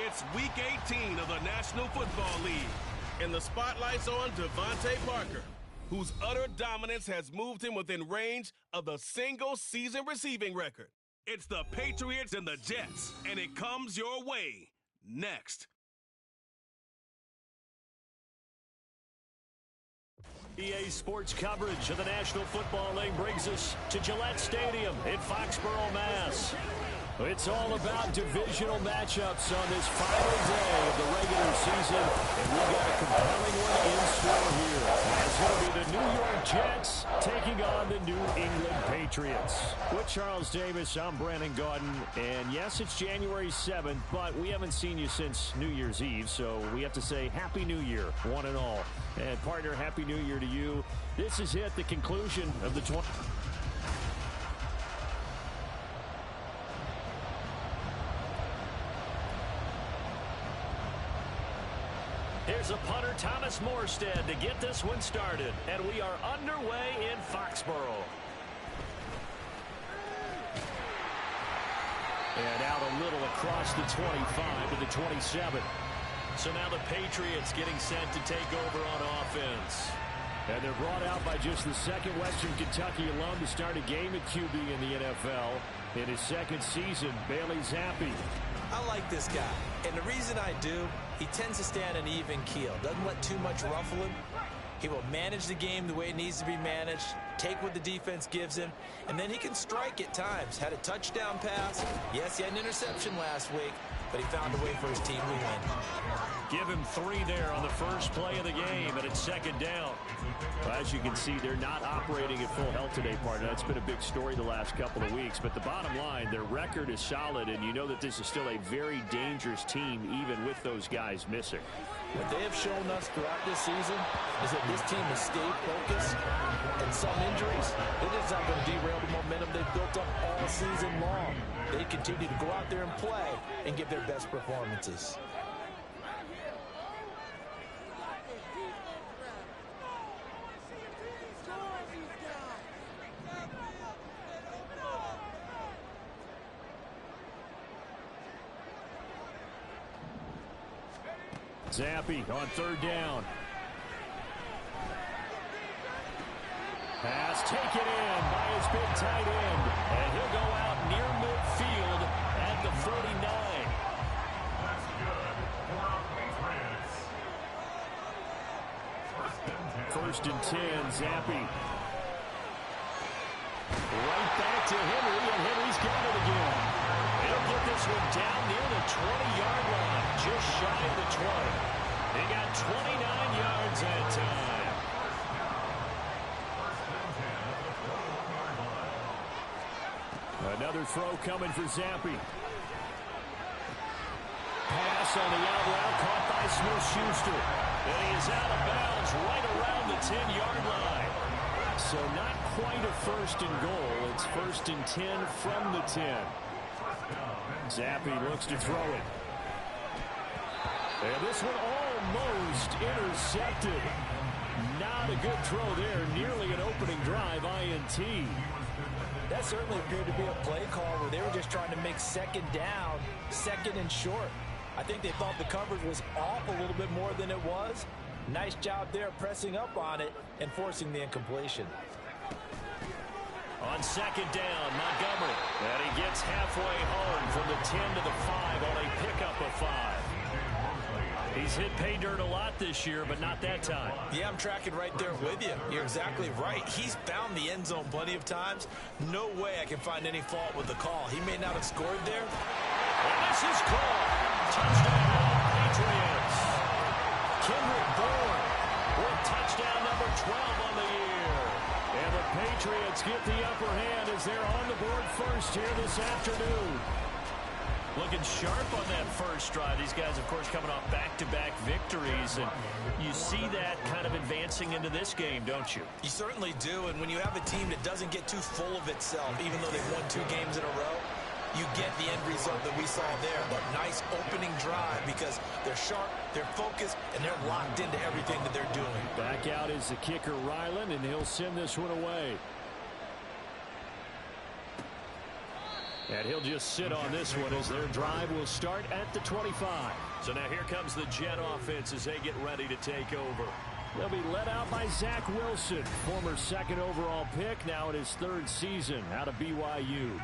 It's Week 18 of the National Football League, and the spotlight's on Devontae Parker, whose utter dominance has moved him within range of the single-season receiving record. It's the Patriots and the Jets, and it comes your way next. EA Sports coverage of the National Football League brings us to Gillette Stadium in Foxborough, Mass. It's all about divisional matchups on this final day of the regular season, and we've got a compelling one in store here. It's going to be the New York Jets taking on the New England Patriots. With Charles Davis, I'm Brandon Gaudin, and yes, it's January 7th, but we haven't seen you since New Year's Eve, so we have to say Happy New Year, one and all. And partner, Happy New Year to you. This is it, the conclusion of the 20. Here's a punter, Thomas Morstead, to get this one started. And we are underway in Foxborough. And out a little across the 25 to the 27. So now the Patriots getting set to take over on offense. And they're brought out by just the second Western Kentucky alum to start a game at QB in the NFL. In his second season, Bailey Zappi. I like this guy, and the reason I do, he tends to stay on an even keel. Doesn't let too much ruffle him. He will manage the game the way it needs to be managed, take what the defense gives him, and then he can strike at times. Had a touchdown pass. Yes, he had an interception last week, but he found a way for his team to win. Give him 3 there on the first play of the game, and it's second down. Well, as you can see, they're not operating at full health today, partner. That's been a big story the last couple of weeks. But the bottom line, their record is solid, and you know that this is still a very dangerous team, even with those guys missing. What they have shown us throughout this season is that this team has stayed focused, and some injuries, it is not going to derail the momentum they've built up all season long. They continue to go out there and play and give their best performances. Zappi on third down. Pass taken in by his big tight end. And he'll go out near midfield at the 49. First and 10, Zappi. Right back to Henry, and Henry's got it again. He'll get this one down near the 20-yard line, just shy of the 20. He got 29 yards that time. Another throw coming for Zappi. Pass on the out route caught by Smith-Schuster. And he is out of bounds right around the 10-yard line. So not quite a first and goal. It's first and 10 from the 10. Zappi looks to throw it. And this one almost intercepted. Not a good throw there. Nearly an opening drive INT. That certainly appeared to be a play call where they were just trying to make second down, second and short. I think they thought the coverage was off a little bit more than it was. Nice job there pressing up on it and forcing the incompletion. On second down, Montgomery. And he gets halfway home from the 10 to the 5 on a pickup of 5. He's hit pay dirt a lot this year, but not that time. Yeah, I'm tracking right there with you. You're exactly right. He's found the end zone plenty of times. No way I can find any fault with the call. He may not have scored there. And this is called. Touchdown, Patriots. Kendrick Bourne with touchdown number 12 on the year. And the Patriots get the upper hand as they're on the board first here this afternoon. Looking sharp on that first drive. These guys, of course, coming off back-to-back victories. And you see that kind of advancing into this game, don't you? You certainly do. And when you have a team that doesn't get too full of itself, even though they've won 2 games in a row, you get the end result that we saw there. That nice opening drive because they're sharp, they're focused, and they're locked into everything that they're doing. Back out is the kicker, Ryland, and he'll send this one away. And he'll just sit on this one as their drive will start at the 25. So now here comes the Jet offense as they get ready to take over. They'll be led out by Zach Wilson, former second overall pick, now in his third season out of BYU.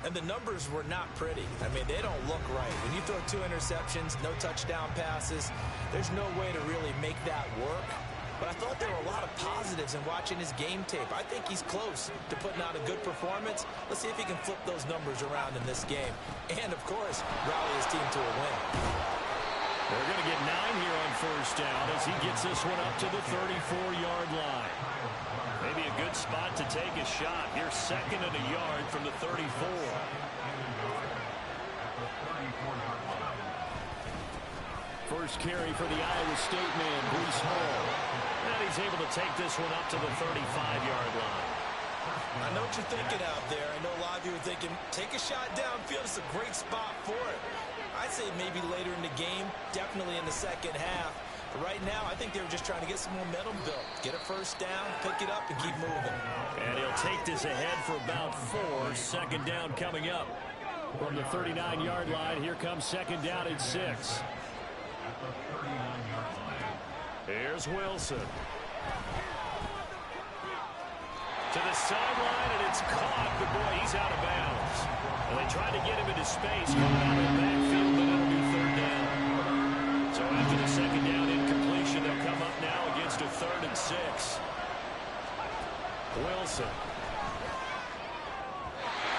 And the numbers were not pretty. I mean, they don't look right. When you throw 2 interceptions, no touchdown passes, there's no way to really make that work. But I thought there were a lot of positives in watching his game tape. I think he's close to putting out a good performance. Let's see if he can flip those numbers around in this game. And, of course, rally his team to a win. They're going to get 9 here on first down as he gets this one up to the 34-yard line. Maybe a good spot to take a shot. Here's 2nd and a yard from the 34. First carry for the Iowa State man, Breece Hall. And he's able to take this one up to the 35-yard line. I know what you're thinking out there. I know a lot of you are thinking, take a shot downfield. It's a great spot for it. I'd say maybe later in the game, definitely in the second half. But right now, I think they were just trying to get some momentum built. Get a first down, pick it up, and keep moving. And he'll take this ahead for about 4. Second down coming up. From the 39-yard line, here comes second down and 6. Here's Wilson. To the sideline, and it's caught, but boy, he's out of bounds. And they tried to get him into space coming out of the backfield, but it'll be third down. So after the second down incompletion, they'll come up now against a 3rd and 6. Wilson.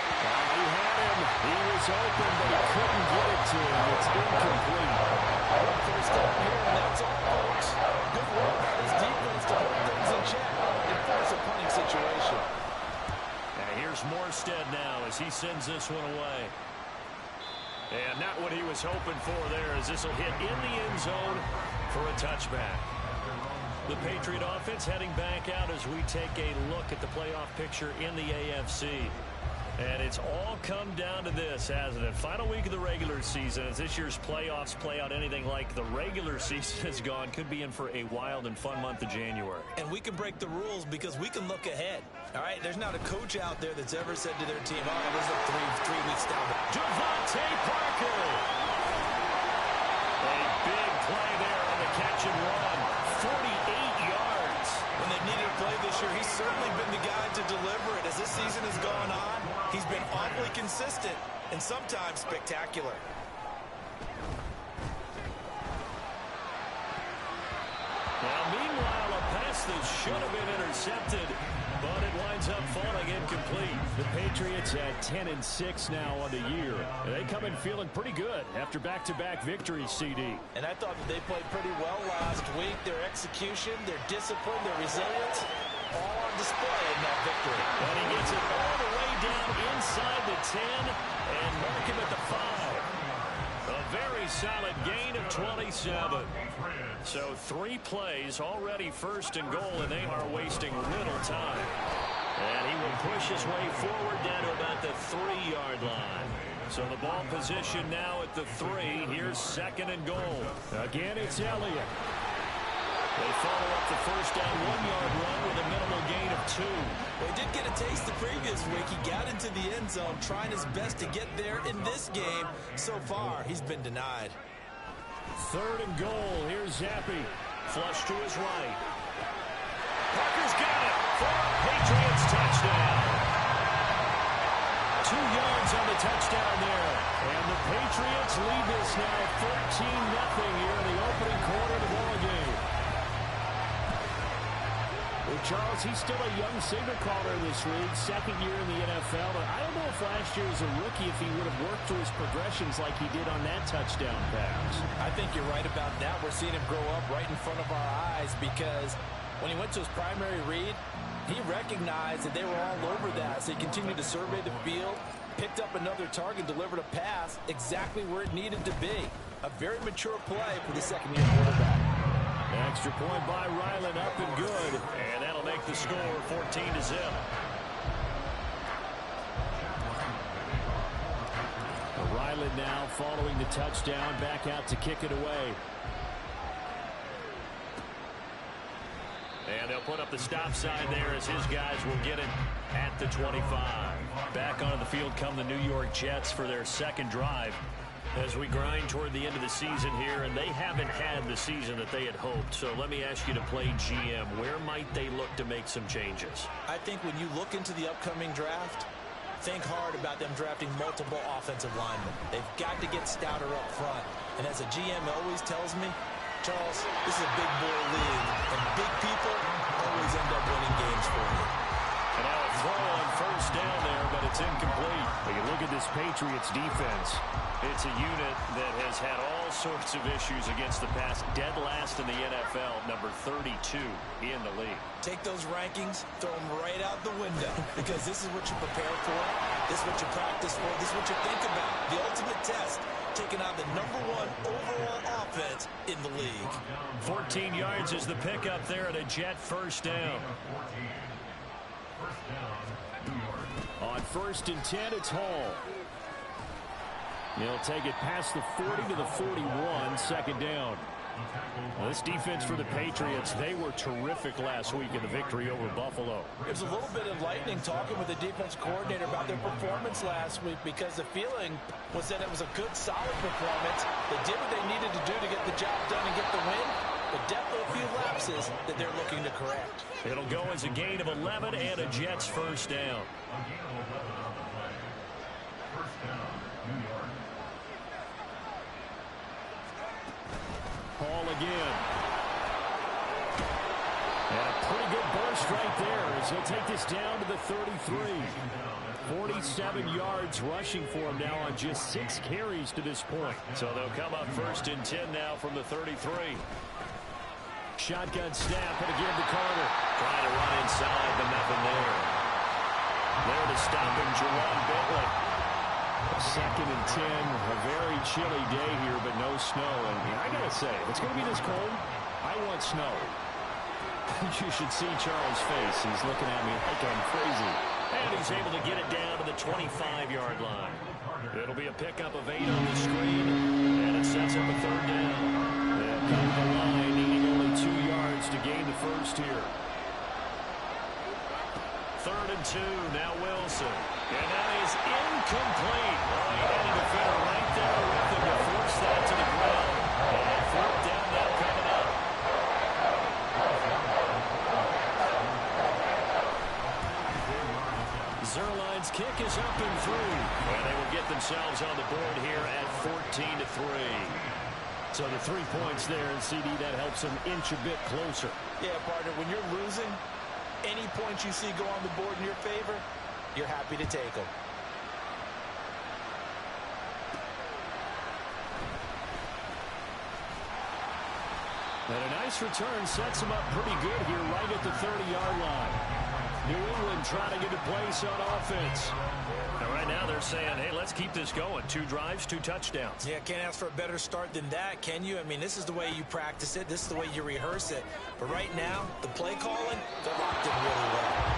He had him. He was open, but he couldn't get it to him. It's incomplete. First down here, and that's all, folks. Good work by his defense to hold things in check and force a punting situation. And here's Morstead now as he sends this one away. And not what he was hoping for there, as this will hit in the end zone for a touchback. The Patriot offense heading back out as we take a look at the playoff picture in the AFC. And it's all come down to this, hasn't it? Final week of the regular season. As this year's playoffs play out anything like the regular season has gone, could be in for a wild and fun month of January. And we can break the rules because we can look ahead. All right, there's not a coach out there that's ever said to their team, oh, there's a three weeks down. Devontae Parker. A big play there on the catch and run. 48 yards. When they needed a play this year, he's certainly been the guy to deliver it. As this season has gone on, he's been awfully consistent and sometimes spectacular. Now, meanwhile, a pass that should have been intercepted, but it winds up falling incomplete. The Patriots at 10-6 now on the year. And they come in feeling pretty good after back-to-back victories, CD. And I thought that they played pretty well last week. Their execution, their discipline, their resilience, all on display in that victory. And he gets it all the way down inside the 10 and mark him at the 5. A very solid gain of 27. So 3 plays already first and goal, and they are wasting little time. And he will push his way forward down to about the 3-yard line. So the ball position now at the 3. Here's second and goal. Again, it's Elliott. They follow up the first down 1-yard run with a minimal gain of 2. Well, he did get a taste the previous week. He got into the end zone, trying his best to get there in this game. So far, he's been denied. Third and goal. Here's Zappi. Flush to his right. Parker's got it for a Patriots touchdown. 2 yards on the touchdown there. And the Patriots lead this now 13-0 here in the opening quarter of the ball game. Well, Charles, he's still a young signal caller in this league, second year in the NFL. But I don't know if last year as a rookie, if he would have worked through his progressions like he did on that touchdown pass. I think you're right about that. We're seeing him grow up right in front of our eyes because when he went to his primary read, he recognized that they were all over that. So he continued to survey the field, picked up another target, delivered a pass exactly where it needed to be. A very mature play for the second-year quarterback. Extra point by Ryland, up and good. And that'll make the score 14-0. Ryland now following the touchdown, back out to kick it away. And they'll put up the stop sign there as his guys will get it at the 25. Back onto the field come the New York Jets for their second drive as we grind toward the end of the season here, and they haven't had the season that they had hoped. So let me ask you to play GM. Where might they look to make some changes? I think when you look into the upcoming draft, think hard about them drafting multiple offensive linemen. They've got to get stouter up front. And as a GM always tells me, Charles, this is a big boy league, and big people always end up winning games for you. And now a throw on first down there, but it's incomplete. When you look at this Patriots defense, it's a unit that has had all sorts of issues against the pass. Dead last in the NFL, number 32 in the league. Take those rankings, throw them right out the window, because this is what you prepare for, this is what you practice for, this is what you think about. The ultimate test, taking out the #1 overall offense in the league. 14 yards is the pickup there at a Jet first down. On 1st and 10, it's Hall. He'll take it past the 40 to the 41, second down. Well, this defense for the Patriots, they were terrific last week in the victory over Buffalo. There's a little bit of lightning talking with the defense coordinator about their performance last week, because the feeling was that it was a good, solid performance. They did what they needed to do to get the job done and get the win, but definitely a few lapses that they're looking to correct. It'll go as a gain of 11 and a Jets first down. Hall again. And a pretty good burst right there as he'll take this down to the 33. 47 yards rushing for him now on just 6 carries to this point. So they'll come up 1st and 10 now from the 33. Shotgun snap and again to Carter. Trying to run inside, but nothing there. There to stop him, Jerron Bentley. 2nd and 10, a very chilly day here, but no snow. And I got to say, if it's going to be this cold, I want snow. You should see Charles' face. He's looking at me like I'm crazy. And he's able to get it down to the 25-yard line. It'll be a pickup of 8 on the screen, and it sets up a 3rd down. They'll come to the line, needing only 2 yards to gain the first here. 3rd and 2, now Wilson. And that is incomplete. Oh, he had a defender right there with him to force that to the ground. And 4th down now coming up. Zerline's kick is up and through. And they will get themselves on the board here at 14-3. So the 3 points there, and CD, that helps them inch a bit closer. Yeah, partner, when you're losing, any points you see go on the board in your favor, you're happy to take them. And a nice return sets them up pretty good here right at the 30-yard line. New England trying to get a place on offense. And right now they're saying, hey, let's keep this going. 2 drives, 2 touchdowns. Yeah, can't ask for a better start than that, can you? I mean, this is the way you practice it. This is the way you rehearse it. But right now, the play calling, they're locked in really well.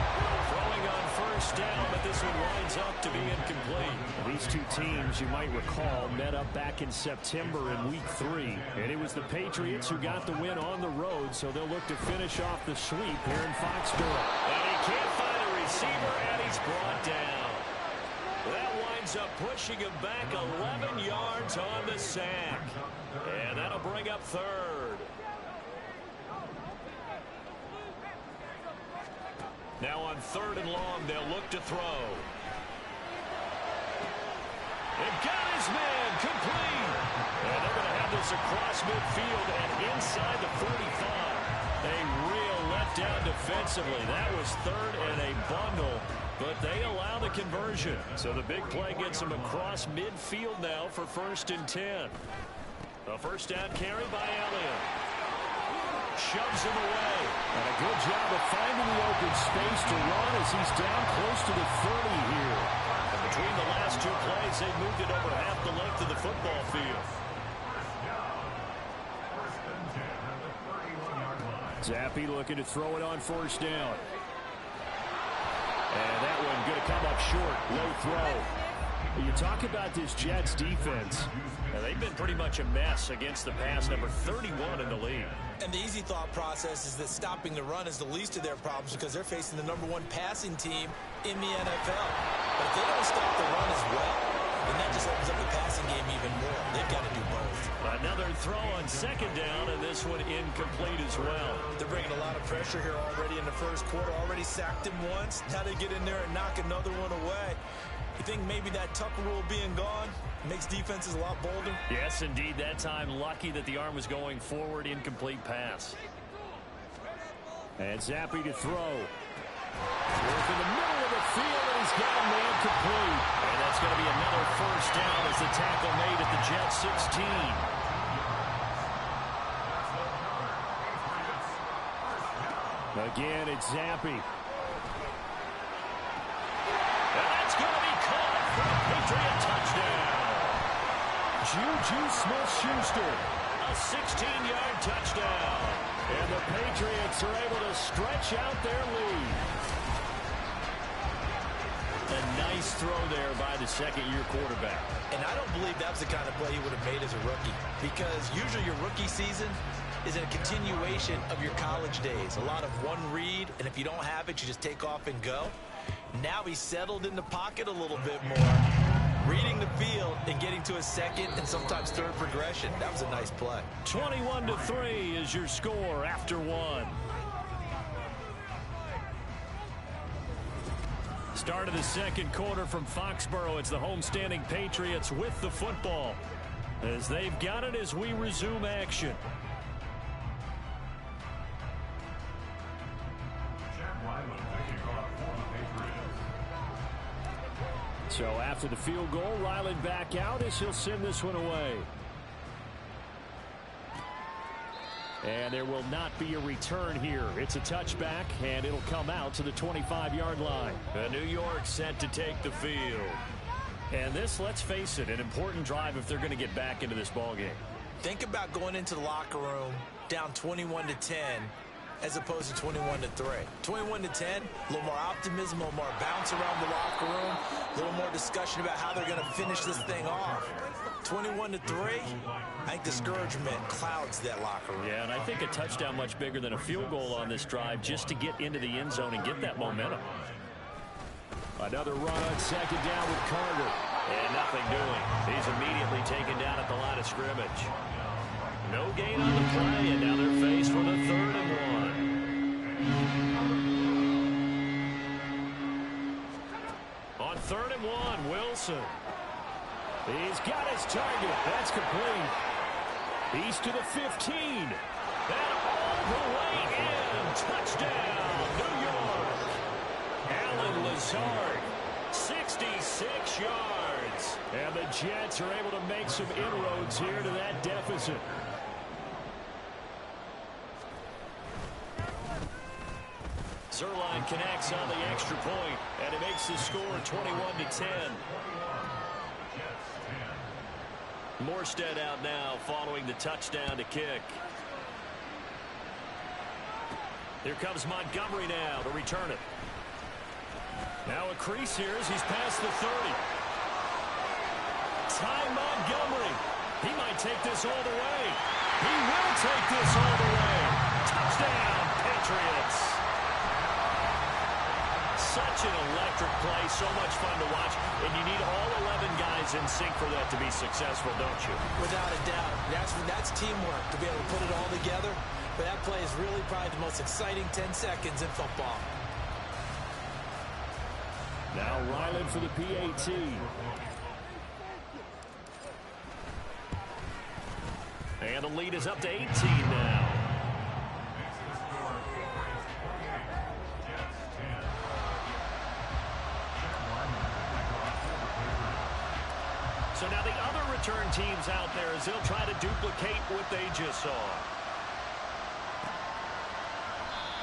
Throwing on first down, but this one winds up to be incomplete. These 2 teams, you might recall, met up back in September in Week 3. And it was the Patriots who got the win on the road, so they'll look to finish off the sweep here in Foxborough. And he can't find a receiver, and he's brought down. That winds up pushing him back 11 yards on the sack. And that'll bring up 3rd. Now on 3rd and long, they'll look to throw. They've got his man complete. And they're going to have this across midfield and inside the 45. A real letdown defensively. That was 3rd and a bundle, but they allow the conversion. So the big play gets them across midfield now for 1st and 10. A first down carry by Elliott. Shoves him away. And a good job of finding the open space to run as he's down close to the 30 here. And between the last 2 plays, they moved it over half the length of the football field. Zappi looking to throw it on 1st down. And that one going to come up short. Low throw. You talk about this Jets defense. Now, they've been pretty much a mess against the pass, number 31 in the league. And the easy thought process is that stopping the run is the least of their problems because they're facing the #1 passing team in the NFL. But if they don't stop the run as well, then that just opens up the passing game even more. They've got to do both. Another throw on second down, and this one incomplete as well. They're bringing a lot of pressure here already in the first quarter. Already sacked him once. Now they get in there and knock another one away. You think maybe that Tucker rule being gone makes defenses a lot bolder? Yes, indeed. That time, lucky that the arm was going forward. Incomplete pass. And Zappi to throw. Through the middle of the field, and he's got a man complete. And that's going to be another first down as the tackle made at the Jets 16. Again, it's Zappi. And that's going to be caught for a Patriot touchdown. Juju Smith-Schuster, a 16-yard touchdown. And the Patriots are able to stretch out their lead. A nice throw there by the second-year quarterback. And I don't believe that was the kind of play he would have made as a rookie, because usually your rookie season is a continuation of your college days. A lot of one read, and if you don't have it, you just take off and go. Now he's settled in the pocket a little bit more, reading the field and getting to a second and sometimes third progression. That was a nice play. 21-3 is your score after one. Start of the second quarter from Foxborough. It's the homestanding Patriots with the football, as they've got it as we resume action. So after the field goal, Ryland back out as he'll send this one away. And there will not be a return here. It's a touchback, and it'll come out to the 25-yard line. New York set to take the field. And this, let's face it, an important drive if they're going to get back into this ballgame. Think about going into the locker room down 21-10 as opposed to 21-3. 21-10, a little more optimism, a little more bounce around the locker room, a little more discussion about how they're going to finish this thing off. 21-3, I think discouragement clouds that locker room. Yeah, and I think a touchdown much bigger than a field goal on this drive just to get into the end zone and get that momentum. Another run on second down with Carter. And nothing doing. He's immediately taken down at the line of scrimmage. No gain on the play, and now they're faced with a 3rd and 1. On 3rd and 1, Wilson. He's got his target. That's complete. He's to the 15. And all the way in. Touchdown, New York. Alan Lazard, 66 yards. And the Jets are able to make some inroads here to that deficit. Zerline connects on the extra point, and it makes the score 21-10. Morstead out now following the touchdown to kick. Here comes Montgomery now to return it. Now a crease here as he's past the 30. Ty Montgomery. He might take this all the way. He will take this all the way. Touchdown, Patriots. Such an electric play, so much fun to watch, and you need all 11 guys in sync for that to be successful, don't you? Without a doubt. That's teamwork to be able to put it all together, but that play is really probably the most exciting 10 seconds in football. Now Ryland for the PAT. And the lead is up to 18 now. So now the other return teams out there as they'll try to duplicate what they just saw.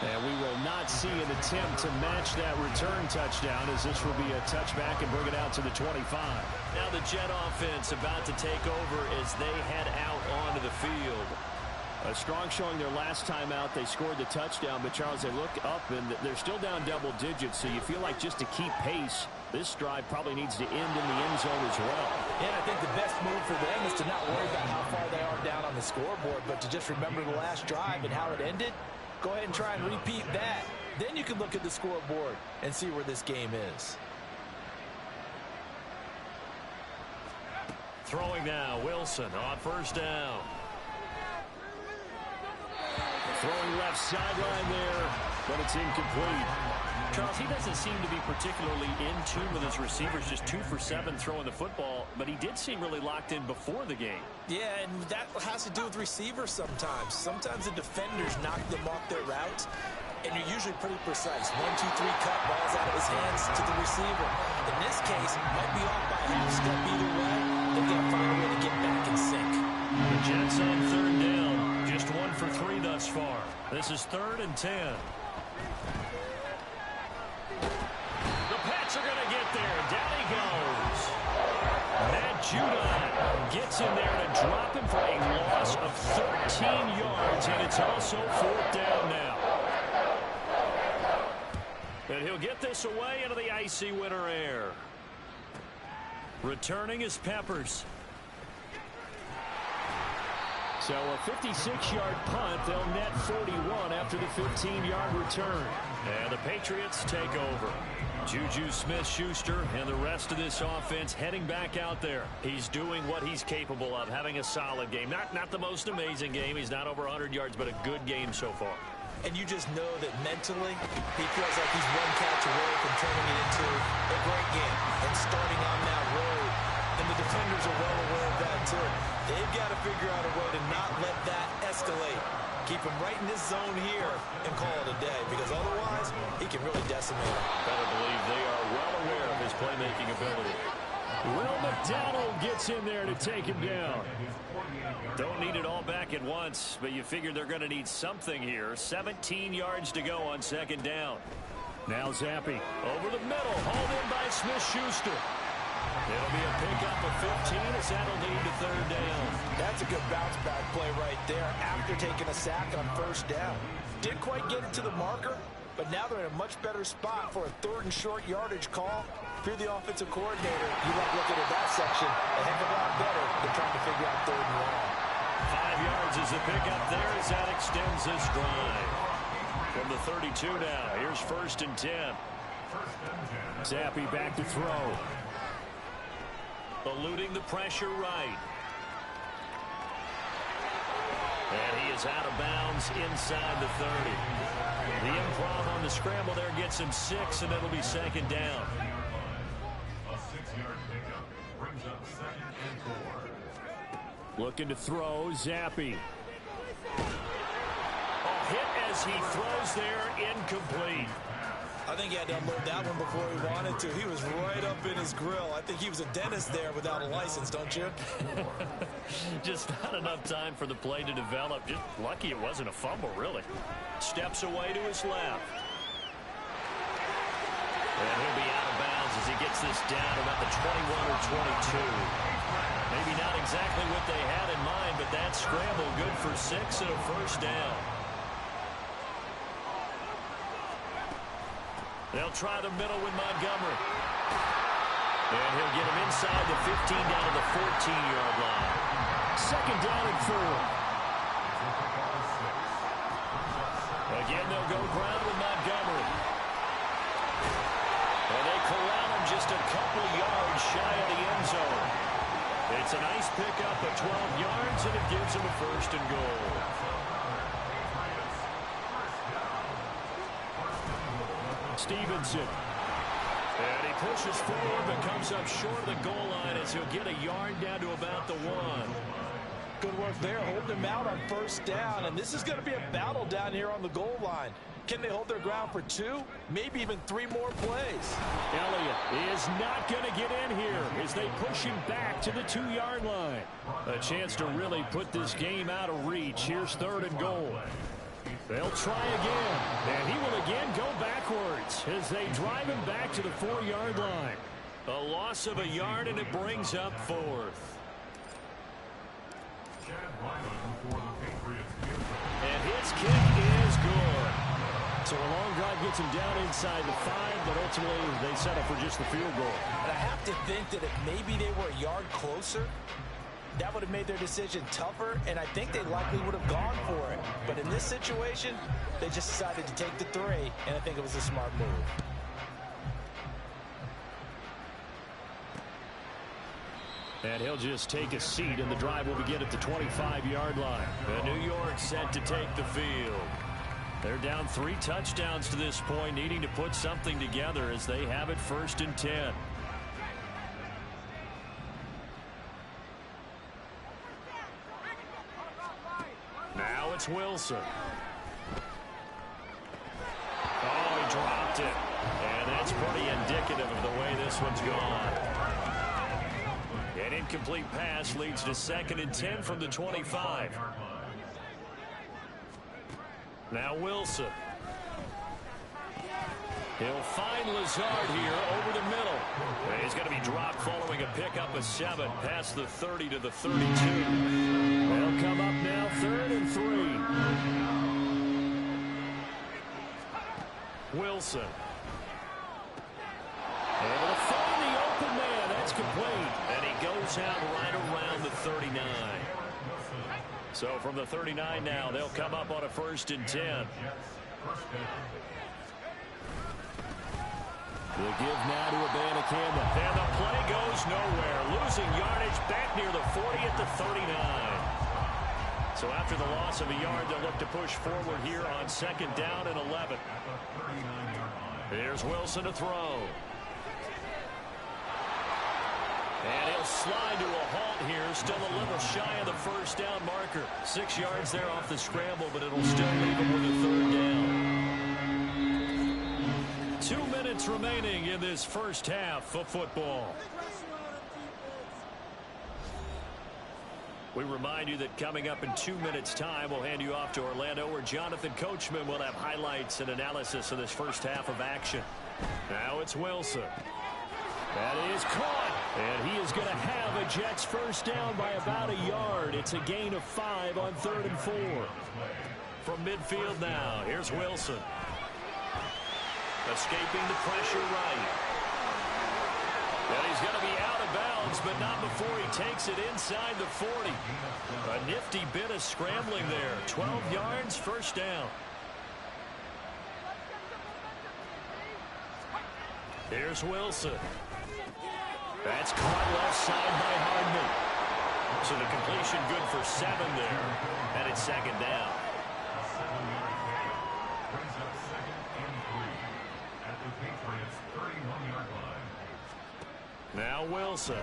And we will not see an attempt to match that return touchdown, as this will be a touchback and bring it out to the 25. Now the Jet offense about to take over as they head out onto the field. A strong showing their last time out. They scored the touchdown, but Charles, they look up and they're still down double digits, so you feel like just to keep pace, this drive probably needs to end in the end zone as well. And I think the best move for them is to not worry about how far they are down on the scoreboard, but to just remember the last drive and how it ended. Go ahead and try and repeat that. Then you can look at the scoreboard and see where this game is. Throwing now, Wilson on first down. Throwing left sideline there, but it's incomplete. Charles, he doesn't seem to be particularly in tune with his receivers, just 2 for 7 throwing the football, but he did seem really locked in before the game. Yeah, and that has to do with receivers sometimes. Sometimes the defenders knock them off their routes, and you're usually pretty precise. 1, 2, 3 cut, ball's out of his hands to the receiver. In this case, might be off by half step either way. They've got to find a way to get back in sync. The Jets on third down. Just 1 for 3 thus far. This is 3rd and 10. The Pats are going to get there. Down he goes. Matt Judon gets in there to drop him for a loss of 13 yards, and it's also 4th down now. And he'll get this away into the icy winter air. Returning is Peppers. So a 56-yard punt. They'll net 41 after the 15-yard return. And the Patriots take over. Juju Smith-Schuster and the rest of this offense heading back out there. He's doing what he's capable of, having a solid game. Not the most amazing game. He's not over 100 yards, but a good game so far. And you just know that mentally, he feels like he's one catch away from turning it into a great game and starting on that road. And the defenders are well aware of that, too. They've got to figure out a way to not let that escalate. Keep him right in this zone here and call it a day, because otherwise, he can really decimate him. Better believe they are well aware of his playmaking ability. Will McDonald gets in there to take him down. Don't need it all back at once, but you figure they're going to need something here. 17 yards to go on 2nd down. Now Zappi over the middle, hauled in by Smith-Schuster. It'll be a pickup of 15 as that'll lead to 3rd down. That's a good bounce-back play right there after taking a sack on 1st down. Didn't quite get it to the marker, but now they're in a much better spot for a 3rd and short yardage call. If you're the offensive coordinator, you like looking at that section a heck of a lot better than trying to figure out 3rd and long. 5 yards is the pickup there as that extends this drive. From the 32 now, here's 1st and 10. Zappi back to throw. Eluding the pressure right. And he is out of bounds inside the 30. The improv on the scramble there gets him 6, and it'll be 2nd down. A 6-yard pickup brings up 2nd and 4. Looking to throw, Zappi. A hit as he throws there, incomplete. I think he had to unload that one before he wanted to. He was right up in his grill. I think he was a dentist there without a license, don't you? Just not enough time for the play to develop. Just lucky it wasn't a fumble, really. Steps away to his left. And he'll be out of bounds as he gets this down about the 21 or 22. Maybe not exactly what they had in mind, but that scramble good for 6 and a 1st down. They'll try the middle with Montgomery. And he'll get him inside the 15 down to the 14-yard line. 2nd down and 4. Again, they'll go ground with Montgomery. And they corral him just a couple yards shy of the end zone. It's a nice pickup of 12 yards, and it gives him a 1st and goal. Stevenson. And he pushes forward but comes up short of the goal line as he'll get a yard down to about the 1. Good work there, holding him out on 1st down, and this is going to be a battle down here on the goal line. Can they hold their ground for 2, maybe even 3 more plays? Elliott is not going to get in here as they push him back to the 2-yard line. A chance to really put this game out of reach. Here's 3rd and goal. They'll try again, and he will again go backwards as they drive him back to the 4-yard line. A loss of a yard, and it brings up 4th. And his kick is good. So a long drive gets him down inside the 5, but ultimately they settle for just the field goal. And I have to think that if maybe they were a yard closer, that would have made their decision tougher, and I think they likely would have gone for it. But in this situation, they just decided to take the 3, and I think it was a smart move. And he'll just take a seat, and the drive will begin at the 25-yard line. And New York set to take the field. They're down 3 touchdowns to this point, needing to put something together as they have it 1st and 10. Now it's Wilson. Oh, he dropped it. And that's pretty indicative of the way this one's gone. An incomplete pass leads to 2nd and 10 from the 25. Now Wilson. He'll find Lazard here over the middle. And he's going to be dropped following a pickup of 7 past the 30 to the 32. They'll come up now 3rd and 3. Wilson. Able to find the open man. That's complete. And he goes out right around the 39. So from the 39 now, they'll come up on a 1st and 10. We'll give now to Abanikanda. And the play goes nowhere. Losing yardage back near the 40 at the 39. So after the loss of a yard, they'll look to push forward here on 2nd down and 11. Here's Wilson to throw. And he'll slide to a halt here. Still a little shy of the 1st down marker. 6 yards there off the scramble, but it'll still leave him with a 3rd down. 2 minutes remaining in this 1st half of football. We remind you that coming up in 2 minutes' time, we'll hand you off to Orlando, where Jonathan Coachman will have highlights and analysis of this 1st half of action. Now it's Wilson. That is caught, and he is going to have a Jets 1st down by about a yard. It's a gain of 5 on 3rd and 4. From midfield now, here's Wilson. Escaping the pressure right. And he's going to be out of bounds, but not before he takes it inside the 40. A nifty bit of scrambling there. 12 yards, 1st down. Here's Wilson. That's caught left side by Hardman. So the completion good for 7 there. And it's 2nd down. Brings up 2nd and 3 at the Patriots 31-yard line. Now Wilson.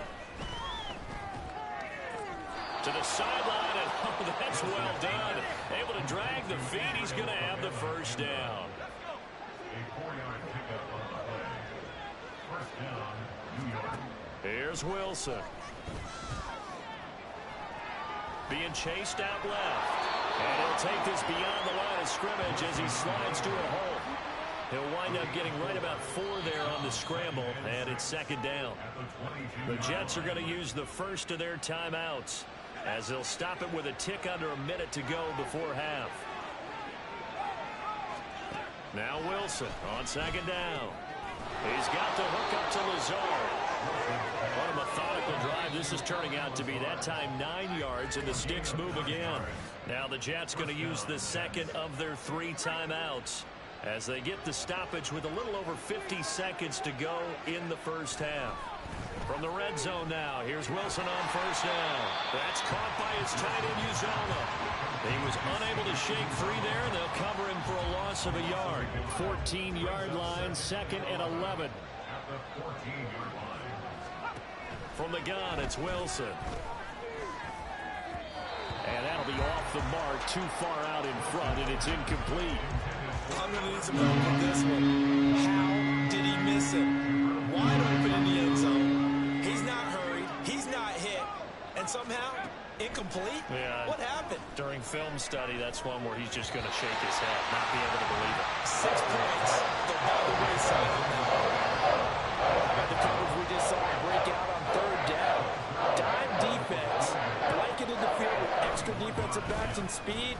To the sideline, and oh, that's well done. Able to drag the feet. He's going to have the 1st down. A 4-yard pickup on the play. 1st down, New York. Here's Wilson. Being chased out left. And he'll take this beyond the line of scrimmage as he slides to a hole. He'll wind up getting right about 4 there on the scramble, and it's 2nd down. The Jets are going to use the 1st of their timeouts as they'll stop it with a tick under a minute to go before half. Now Wilson on 2nd down. He's got the hook up to Lazard. What a methodical drive this is turning out to be. That time 9 yards, and the sticks move again. Now the Jets going to use the 2nd of their 3 timeouts as they get the stoppage with a little over 50 seconds to go in the 1st half. From the red zone now, here's Wilson on 1st down. That's caught by his tight end, Uzomah. He was unable to shake free there, and they'll cover him for a loss of a yard. 14-yard line, 2nd and 11. At the 14-yard line. From the gun, it's Wilson. And that'll be off the mark, too far out in front, and it's incomplete. I'm going to need some help with this one. How did he miss it? Wide open in the end zone. He's not hurried. He's not hit. And somehow, incomplete? Yeah. What happened? During film study, that's one where he's just going to shake his head, not be able to believe it. 6 points. They're by the wayside now. How about the coverage we just saw break out on 3rd down? Dime defense. Blanketed the field with extra defensive backs and speed.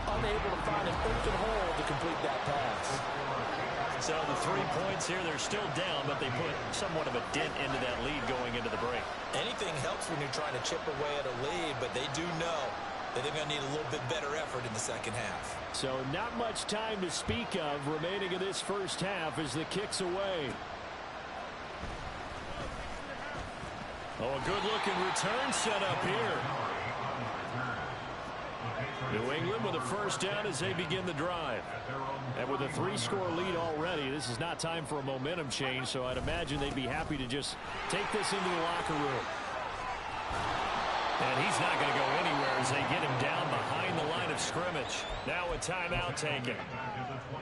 Unable to find an open hole to complete that pass. So the 3 points here, they're still down, but they put somewhat of a dent into that lead going into the break. Anything helps when you're trying to chip away at a lead, but they do know that they're going to need a little bit better effort in the 2nd half. So not much time to speak of remaining in this 1st half as the kick's away. Oh, a good-looking return set up here. New England with a first down as they begin the drive. And with a 3-score lead already, this is not time for a momentum change, so I'd imagine they'd be happy to just take this into the locker room. And he's not going to go anywhere as they get him down behind the line of scrimmage. Now a timeout taken.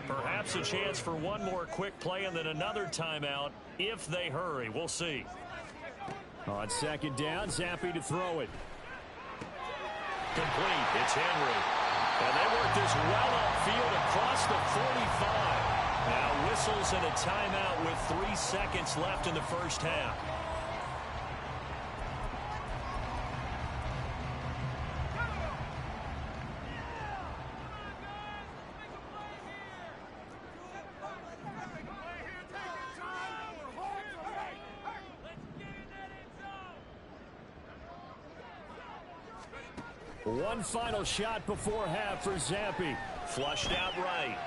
Perhaps a chance for one more quick play and then another timeout if they hurry. We'll see. On second down, Zappi to throw it. Complete. It's Henry. And they work this well upfield across the 45. Now whistles and a timeout with 3 seconds left in the first half. One final shot before half for Zappi. Flushed out right.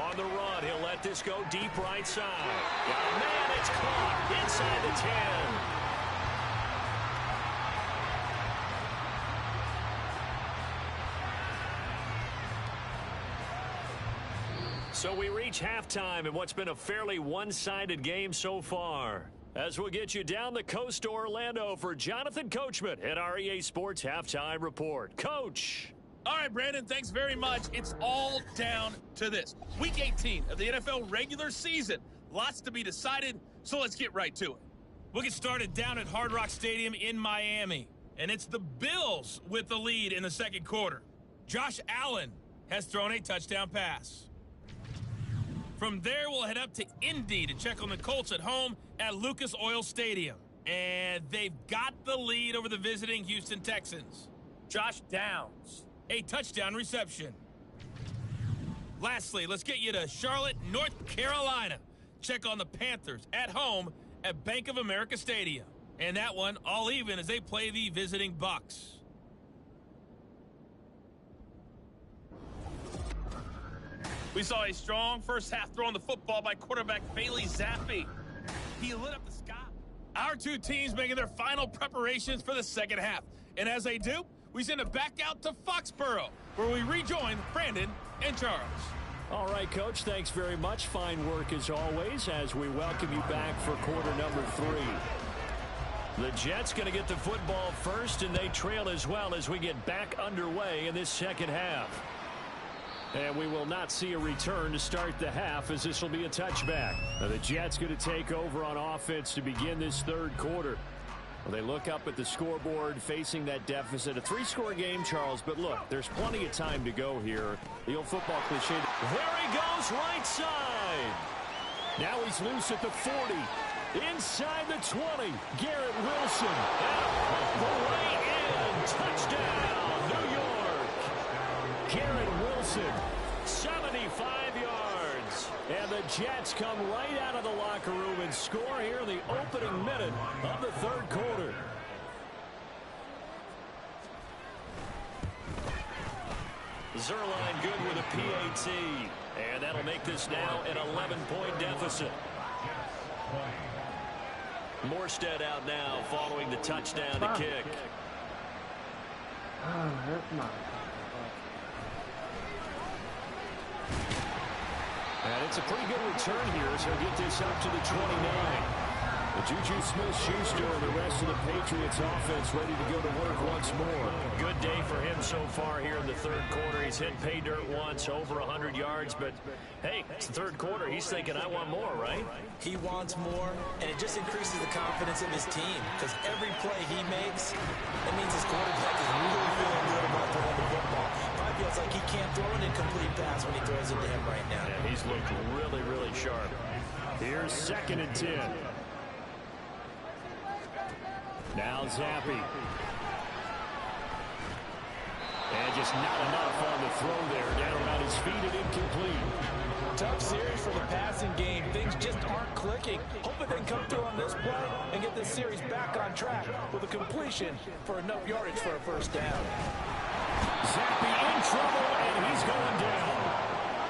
On the run, he'll let this go deep right side. Oh, man, it's caught inside the 10. So we reach halftime in what's been a fairly one-sided game so far. As we'll get you down the coast to Orlando for Jonathan Coachman at our EA Sports Halftime Report. Coach. All right, Brandon, thanks very much. It's all down to this. Week 18 of the NFL regular season. Lots to be decided, so let's get right to it. We'll get started down at Hard Rock Stadium in Miami. And it's the Bills with the lead in the second quarter. Josh Allen has thrown a touchdown pass. From there, we'll head up to Indy to check on the Colts at home at Lucas Oil Stadium. And they've got the lead over the visiting Houston Texans. Josh Downs, a touchdown reception. Lastly, let's get you to Charlotte, North Carolina. Check on the Panthers at home at Bank of America Stadium. And that one all even as they play the visiting Bucs. We saw a strong first half throwing the football by quarterback Bailey Zappi. He lit up the sky. Our two teams making their final preparations for the second half. And as they do, we send it back out to Foxborough, where we rejoin Brandon and Charles. All right, Coach, thanks very much. Fine work as always as we welcome you back for quarter number 3. The Jets going to get the football first, and they trail as well as we get back underway in this second half. And we will not see a return to start the half as this will be a touchback. Now the Jets going to take over on offense to begin this third quarter. Well, they look up at the scoreboard facing that deficit. A 3-score game, Charles, but look, there's plenty of time to go here. The old football cliche. There he goes right side. Now he's loose at the 40. Inside the 20. Garrett Wilson. The way in. Touchdown, New York. Garrett Wilson, 75 yards. And the Jets come right out of the locker room and score here in the opening minute of the third quarter. Zerline good with a PAT. And that'll make this now an 11-point deficit. Morstead out now following the touchdown to kick. Oh, that's not. And it's a pretty good return here, so get this up to the 29. Juju Smith-Schuster and the rest of the Patriots offense ready to go to work once more. Good day for him so far here in the third quarter. He's hit pay dirt once, over 100 yards, but hey, it's the third quarter. He's thinking, I want more, right? He wants more, and it just increases the confidence of his team because every play he makes, it means his quarterback is really feeling good about throwing the football. Probably feels like he can't throw an incomplete pass when he throws it to him right now. Yeah, he's looked really, really sharp. Here's 2nd and 10. Now Zappi. And just not enough on the throw there. Down around his feet and incomplete. Tough series for the passing game. Things just aren't clicking. Hoping they can come through on this play and get this series back on track with a completion for enough yardage for a first down. Zappi in trouble, and he's going down.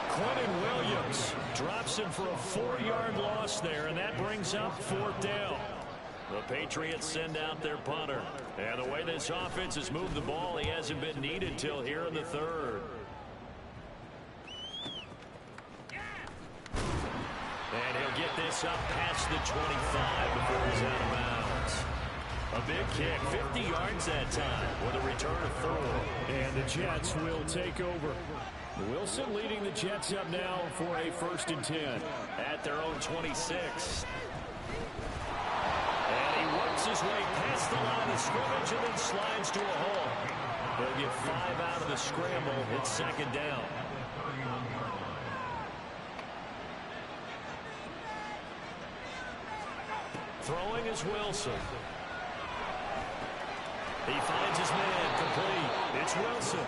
Quentin Williams drops him for a 4-yard loss there, and that brings up 4th down. The Patriots send out their punter. And the way this offense has moved the ball, he hasn't been needed till here in the third. And he'll get this up past the 25 before he's out of bounds. A big kick, 50 yards that time with a return of 4. And the Jets will take over. Wilson leading the Jets up now for a 1st and 10. At their own 26. And he works his way past the line of scrimmage and then slides to a hole. They'll get 5 out of the scramble. It's 2nd down. Throwing is Wilson. He finds his man complete. It's Wilson.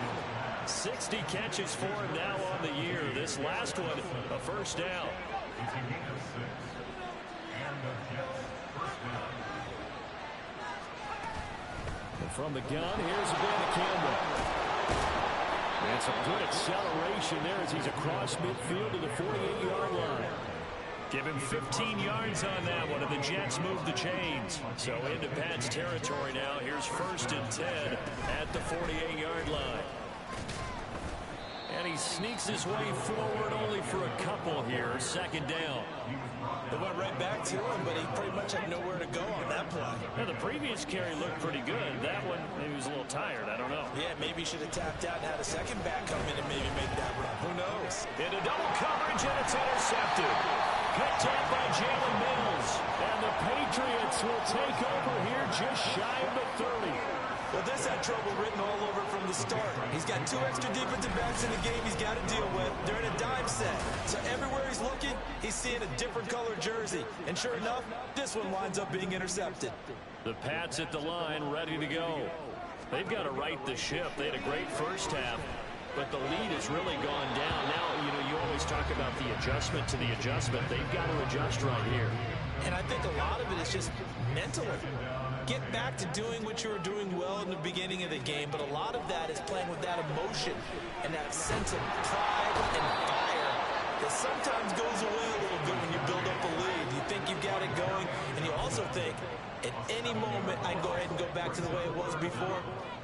60 catches for him now on the year. This last one, a 1st down. And from the gun, here's Van Campbell. And some good acceleration there as he's across midfield to the 48-yard line. Give him 15 yards on that one, and the Jets move the chains. So into Pat's territory now. Here's 1st and 10 at the 48-yard line. And he sneaks his way forward only for a couple here. 2nd down. They went right back to him, but he pretty much had nowhere to go on that play. Now, the previous carry looked pretty good. That one, maybe he was a little tired. I don't know. Yeah, maybe he should have tapped out and had a second back come in and maybe make that run. Who knows? Into double coverage, and it's intercepted. Picked up by Jalen Mills. And the Patriots will take over here just shy of the 30. Well, this had trouble written all over from the start. He's got 2 extra defensive backs in the game he's got to deal with. They're in a dime set. So everywhere he's looking, he's seeing a different color jersey. And sure enough, this one winds up being intercepted. The Pats at the line, ready to go. They've got to right the ship. They had a great first half, but the lead has really gone down. Now, you always talk about the adjustment to the adjustment. They've got to adjust right here. And I think a lot of it is just mentally. Get back to doing what you were doing well in the beginning of the game, but a lot of that is playing with that emotion and that sense of pride and fire that sometimes goes away a little bit when you build up a lead. You think you've got it going, and you also think, at any moment, I can go ahead and go back to the way it was before.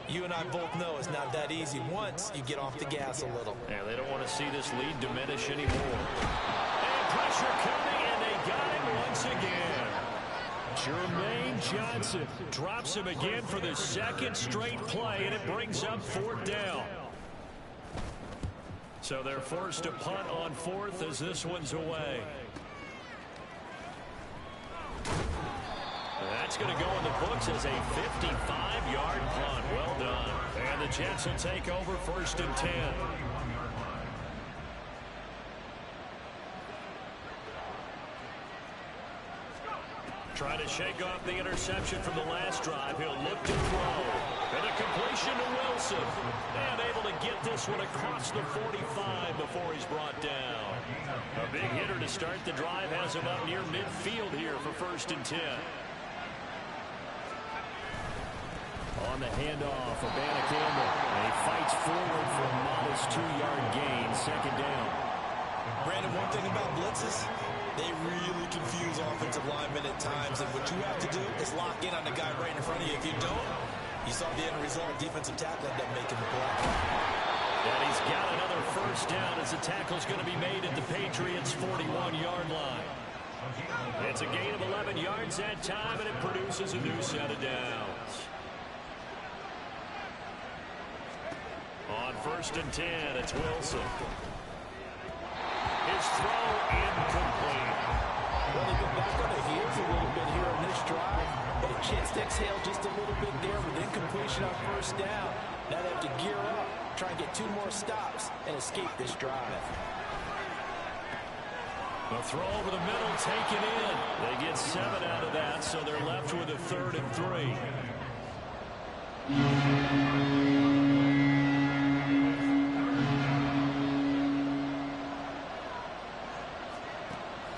You and I both know it's not that easy once you get off the gas a little. Yeah, they don't want to see this lead diminish anymore. And pressure coming, and they got it once again. Jermaine Johnson drops him again for the 2nd straight play, and it brings up 4th down. So they're forced to punt on 4th as this one's away. That's going to go in the books as a 55-yard punt. Well done. And the Jets will take over 1st and 10. Trying to shake off the interception from the last drive. He'll look to throw. And a completion to Wilson. And able to get this one across the 45 before he's brought down. A big hitter to start the drive has him up near midfield here for 1st and 10. On the handoff of Van Campbell. And he fights forward for a modest 2-yard gain. 2nd down. Brandon, one thing about blitzes, they really confuse offensive linemen at times, and what you have to do is lock in on the guy right in front of you. If you don't, you saw the end result. Defensive tackle ended up making the play. And he's got another 1st down as the tackle's going to be made at the Patriots' 41-yard line. It's a gain of 11 yards that time, and it produces a new set of downs. On 1st and 10, it's Wilson. His throw incomplete. Well, they get back on their heels a little bit here on this drive, but a chance to exhale just a little bit there with incompletion on 1st down. Now they have to gear up, try and get 2 more stops, and escape this drive. The throw over the middle taken in. They get 7 out of that, so they're left with a 3rd and 3.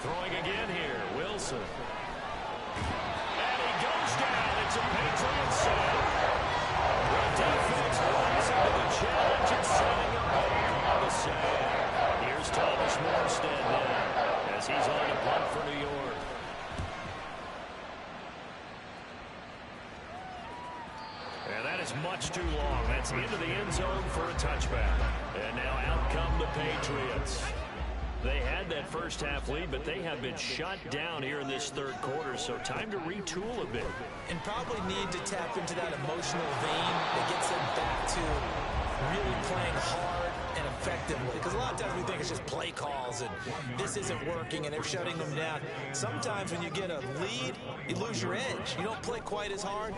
Throwing again here, Wilson. And he goes down. It's a Patriot sack. The defense rising to the challenge and setting up on the sack. Here's Thomas Morstead now as he's on to punt for New York. is much too long. That's into the end zone for a touchback. And now out come the Patriots. They had that first half lead, but they have been shut down here in this third quarter, so time to retool a bit. And probably need to tap into that emotional vein that gets them back to really playing hard and effectively. Because a lot of times we think it's just play calls and this isn't working and they're shutting them down. Sometimes when you get a lead, you lose your edge. You don't play quite as hard.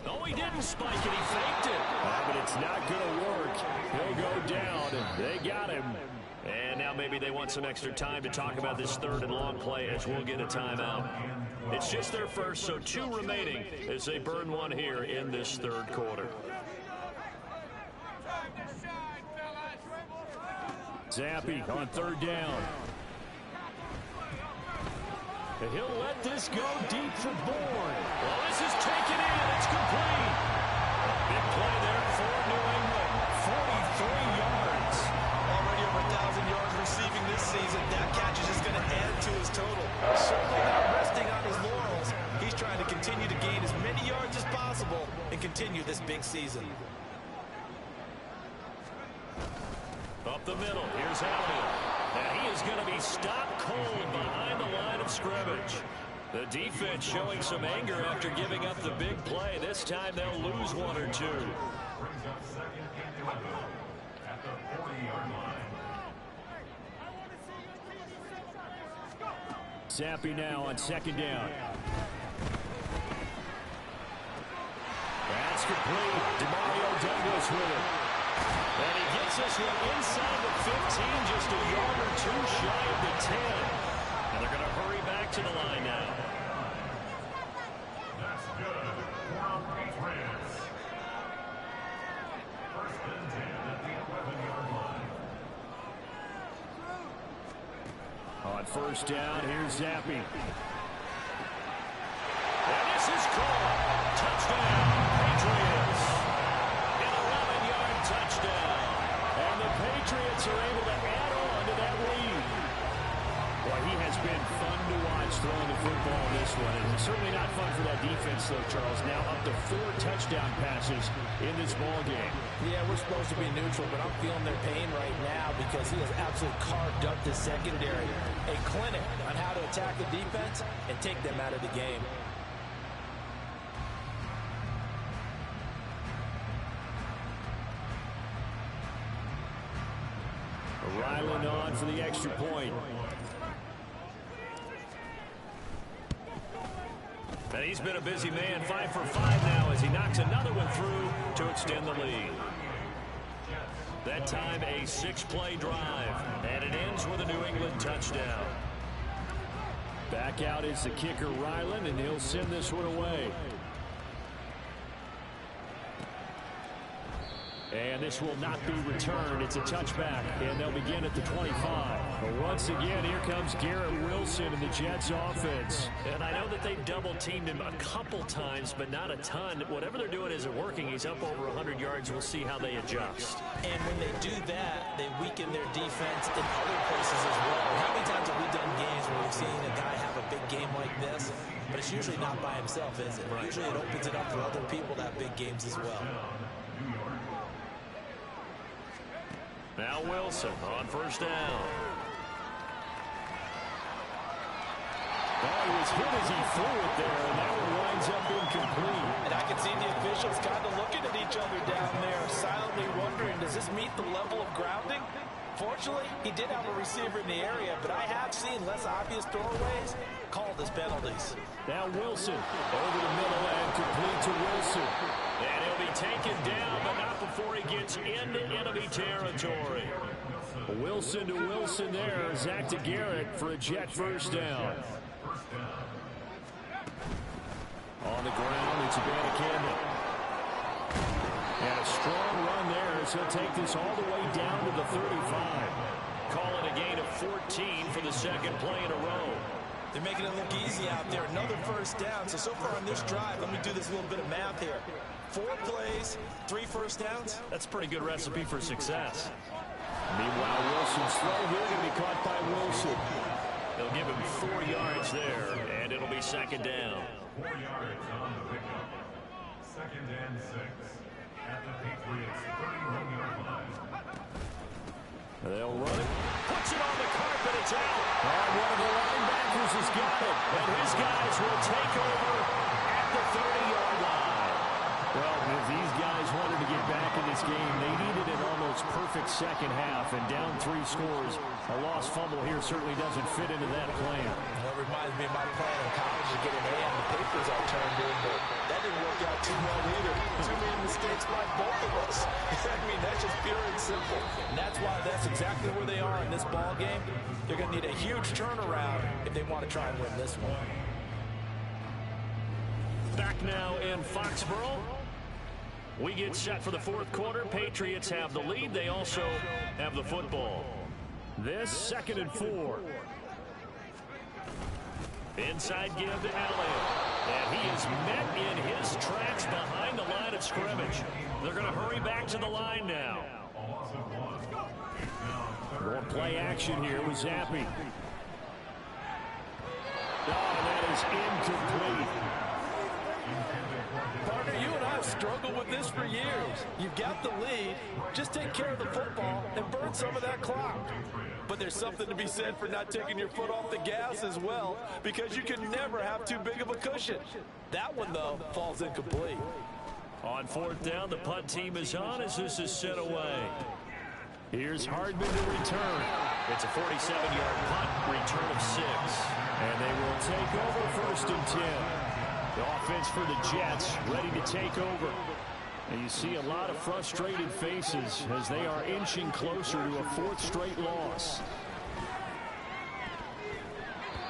Oh, he didn't spike it. He faked it. But it's not going to work. He'll go down. They got him. And now maybe they want some extra time to talk about this third and long play as we'll get a timeout. It's just their first, so 2 remaining as they burn one here in this third quarter. Zappi on third down. And he'll let this go deep for Bourne. Well, this is taken in. It's complete. Big play there for New England. 43 yards. Already over 1,000 yards receiving this season. That catch is just going to add to his total. Certainly not resting on his laurels. He's trying to continue to gain as many yards as possible and continue this big season. Up the middle, here's Elliott. And he is going to be stopped cold behind the line of scrimmage. The defense showing some anger after giving up the big play. This time they'll lose 1 or 2. Brings up second and 11 at the 40-yard line. Zappi now on second down. That's complete. DeMario Douglas with it. And he gets this one inside the 15, just a yard or 2 shy of the 10. And they're going to hurry back to the line now. That's good for Patriots. First and 10 at the 11-yard line. On first down, here's Zappi. And this is caught. Touchdown, Patriots. An 11-yard touchdown. And the Patriots are able to add on to that lead. Boy, he has been fun to watch throwing the football in this one. And it's certainly not fun for that defense, though, Charles. Now up to 4 touchdown passes in this ball game. Yeah, we're supposed to be neutral, but I'm feeling their pain right now because he has absolutely carved up the secondary. A clinic on how to attack the defense and take them out of the game. Ryland on for the extra point. And he's been a busy man, 5 for 5 now as he knocks another one through to extend the lead. That time a 6-play drive, and it ends with a New England touchdown. Back out is the kicker, Ryland, and he'll send this one away. And this will not be returned. It's a touchback, and they'll begin at the 25. But once again, here comes Garrett Wilson in the Jets offense. And I know that they've double-teamed him a couple times, but not a ton. Whatever they're doing isn't working. He's up over 100 yards. We'll see how they adjust. And when they do that, they weaken their defense in other places as well. How many times have we done games where we've seen a guy have a big game like this? But it's usually not by himself, is it? Right. Usually it opens it up for other people to have big games as well. Now Wilson on first down. Oh, he was hit as he threw it there, and that one winds up incomplete. And I can see the officials kind of looking at each other down there, silently wondering, does this meet the level of grounding? Fortunately, he did have a receiver in the area, but I have seen less obvious throwaways called as penalties. Now Wilson over the middle and complete to Wilson. And he'll be taken down, but not before he gets into enemy territory. Wilson to Wilson there. Zach to Garrett for a Jet first down. On the ground, it's Abanikanda. And a strong run there as he'll take this all the way down to the 35. Call it a gain of 14 for the second play in a row. They're making it look easy out there. Another first down. So far on this drive, let me do this little bit of math here. 4 plays, 3 first downs. That's a pretty good recipe for success. Meanwhile, Wilson's throw here going to be caught by Wilson. They'll give him 4 yards there, and it'll be second down. 4 yards on the pickup. Second and 6 it's out. And one of the linebackers has got it. And his guys will take over at the 30-yard line. Well, if these guys wanted to get back in this game, they needed an almost perfect second half. And down 3 scores, a lost fumble here certainly doesn't fit into that plan. That reminds me of my plan in college to get an A on the papers I turned in, but that didn't work out too well either. Too many mistakes by both of us. I mean, that's just pure and simple. And that's why that's exactly where they are in this ball game. They're going to need a huge turnaround if they want to try and win this one. Back now in Foxborough. We get set for the 4th quarter. Patriots have the lead. They also have the football. This 2nd and 4. Inside give to Elliott. And he is met in his tracks behind the line of scrimmage. They're going to hurry back to the line now. More play action here with Zappi. Oh, that is incomplete. Partner, you and I have struggled with this for years. You've got the lead. Just take care of the football and burn some of that clock. But there's something to be said for not taking your foot off the gas as well, because you can never have too big of a cushion. That one, though, falls incomplete. On 4th down, the punt team is on as this is set away. Here's Hardman to return. It's a 47-yard punt, return of 6. And they will take over 1st and 10. The offense for the Jets ready to take over. And you see a lot of frustrated faces as they are inching closer to a 4th straight loss.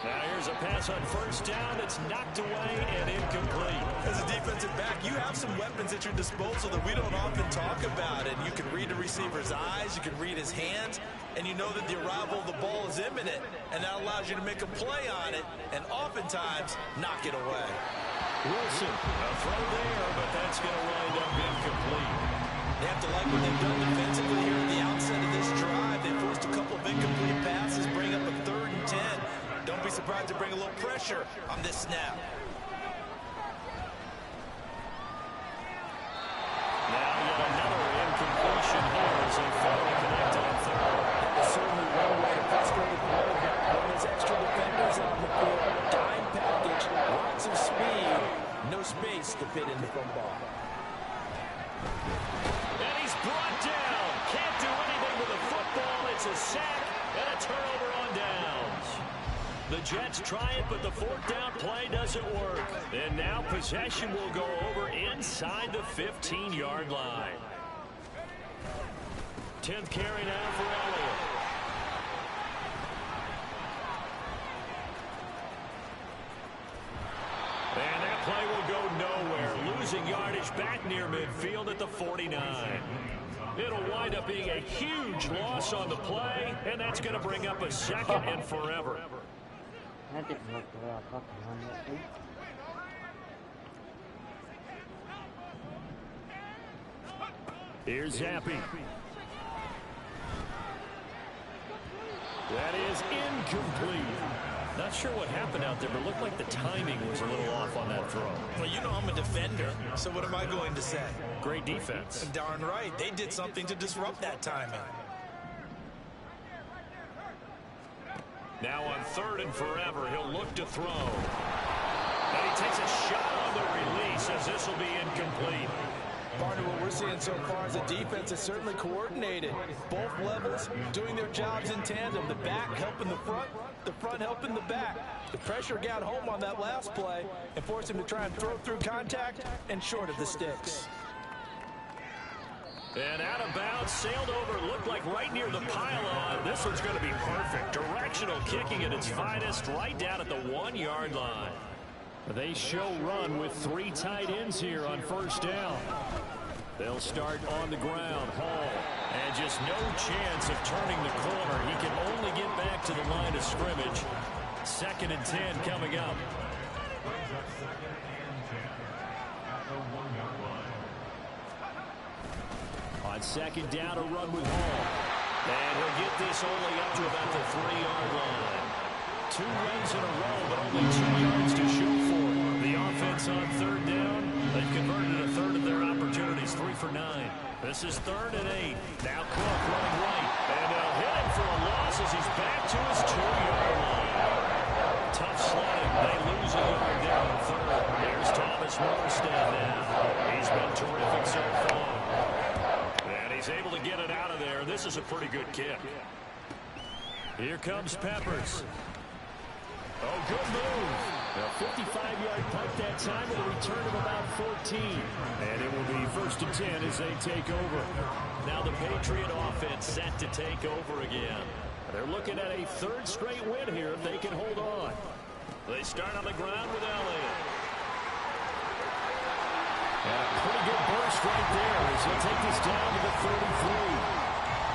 Now here's a pass on 1st down that's knocked away and incomplete. As a defensive back, you have some weapons at your disposal that we don't often talk about. And you can read the receiver's eyes, you can read his hands, and you know that the arrival of the ball is imminent. And that allows you to make a play on it and oftentimes knock it away. Wilson, a throw there, but that's going to wind up incomplete. They have to like what they've done defensively here at the outset of this drive. They forced a couple of incomplete passes, bring up a 3rd and 10. Don't be surprised to bring a little pressure on this snap. Now yet another incompletion here as they fail to connect on 3rd. That is certainly one way to frustrate a quarterback when there's extra defenders on the field. Dime package, lots of speed, no space to fit in the football. And he's brought down. Can't do anything with the football. It's a sack and a turnover on downs. The Jets try it, but the 4th down play doesn't work. And now possession will go over inside the 15-yard line. 10th carry now for Elliott. And that play will go nowhere. Losing yardage back near midfield at the 49. It'll wind up being a huge loss on the play, and that's going to bring up a 2nd and forever. Here's Zappi. That is incomplete. Not sure what happened out there, but it looked like the timing was a little off on that throw. Well, you know I'm a defender, so what am I going to say? Great defense. Darn right. They did something to disrupt that timing. Now on 3rd and forever, he'll look to throw. And he takes a shot on the release as this will be incomplete. Partner, what we're seeing so far is the defense is certainly coordinated. Both levels doing their jobs in tandem. The back helping the front helping the back. The pressure got home on that last play and forced him to try and throw through contact and short of the sticks. And out of bounds, sailed over, looked like right near the pylon. This one's going to be perfect. Directional kicking at its finest, right down at the 1-yard line. They show run with 3 tight ends here on 1st down. They'll start on the ground. Hall. And just no chance of turning the corner. He can only get back to the line of scrimmage. 2nd and 10 coming up. On 2nd down, a run with Hall. And he'll get this only up to about the 3-yard line. 2 runs in a row, but only 2 yards to show for it. The offense on 3rd down, they've converted a 1/3 of their opportunities. 3 for 9. This is 3rd and 8. Now Cook running right. And they'll hit him for a loss as he's back to his 2-yard line. Tough sledding. They lose a yard down on 3rd. There's Thomas Morstead now. He's been terrific so far. And he's able to get it out of there. This is a pretty good kick. Here comes Peppers. Oh, good move. A 55-yard punt that time with a return of about 14. And it will be 1st and 10 as they take over. Now the Patriot offense set to take over again. They're looking at a 3rd straight win here if they can hold on. They start on the ground with Elliott. And a pretty good burst right there as he'll take this down to the 33.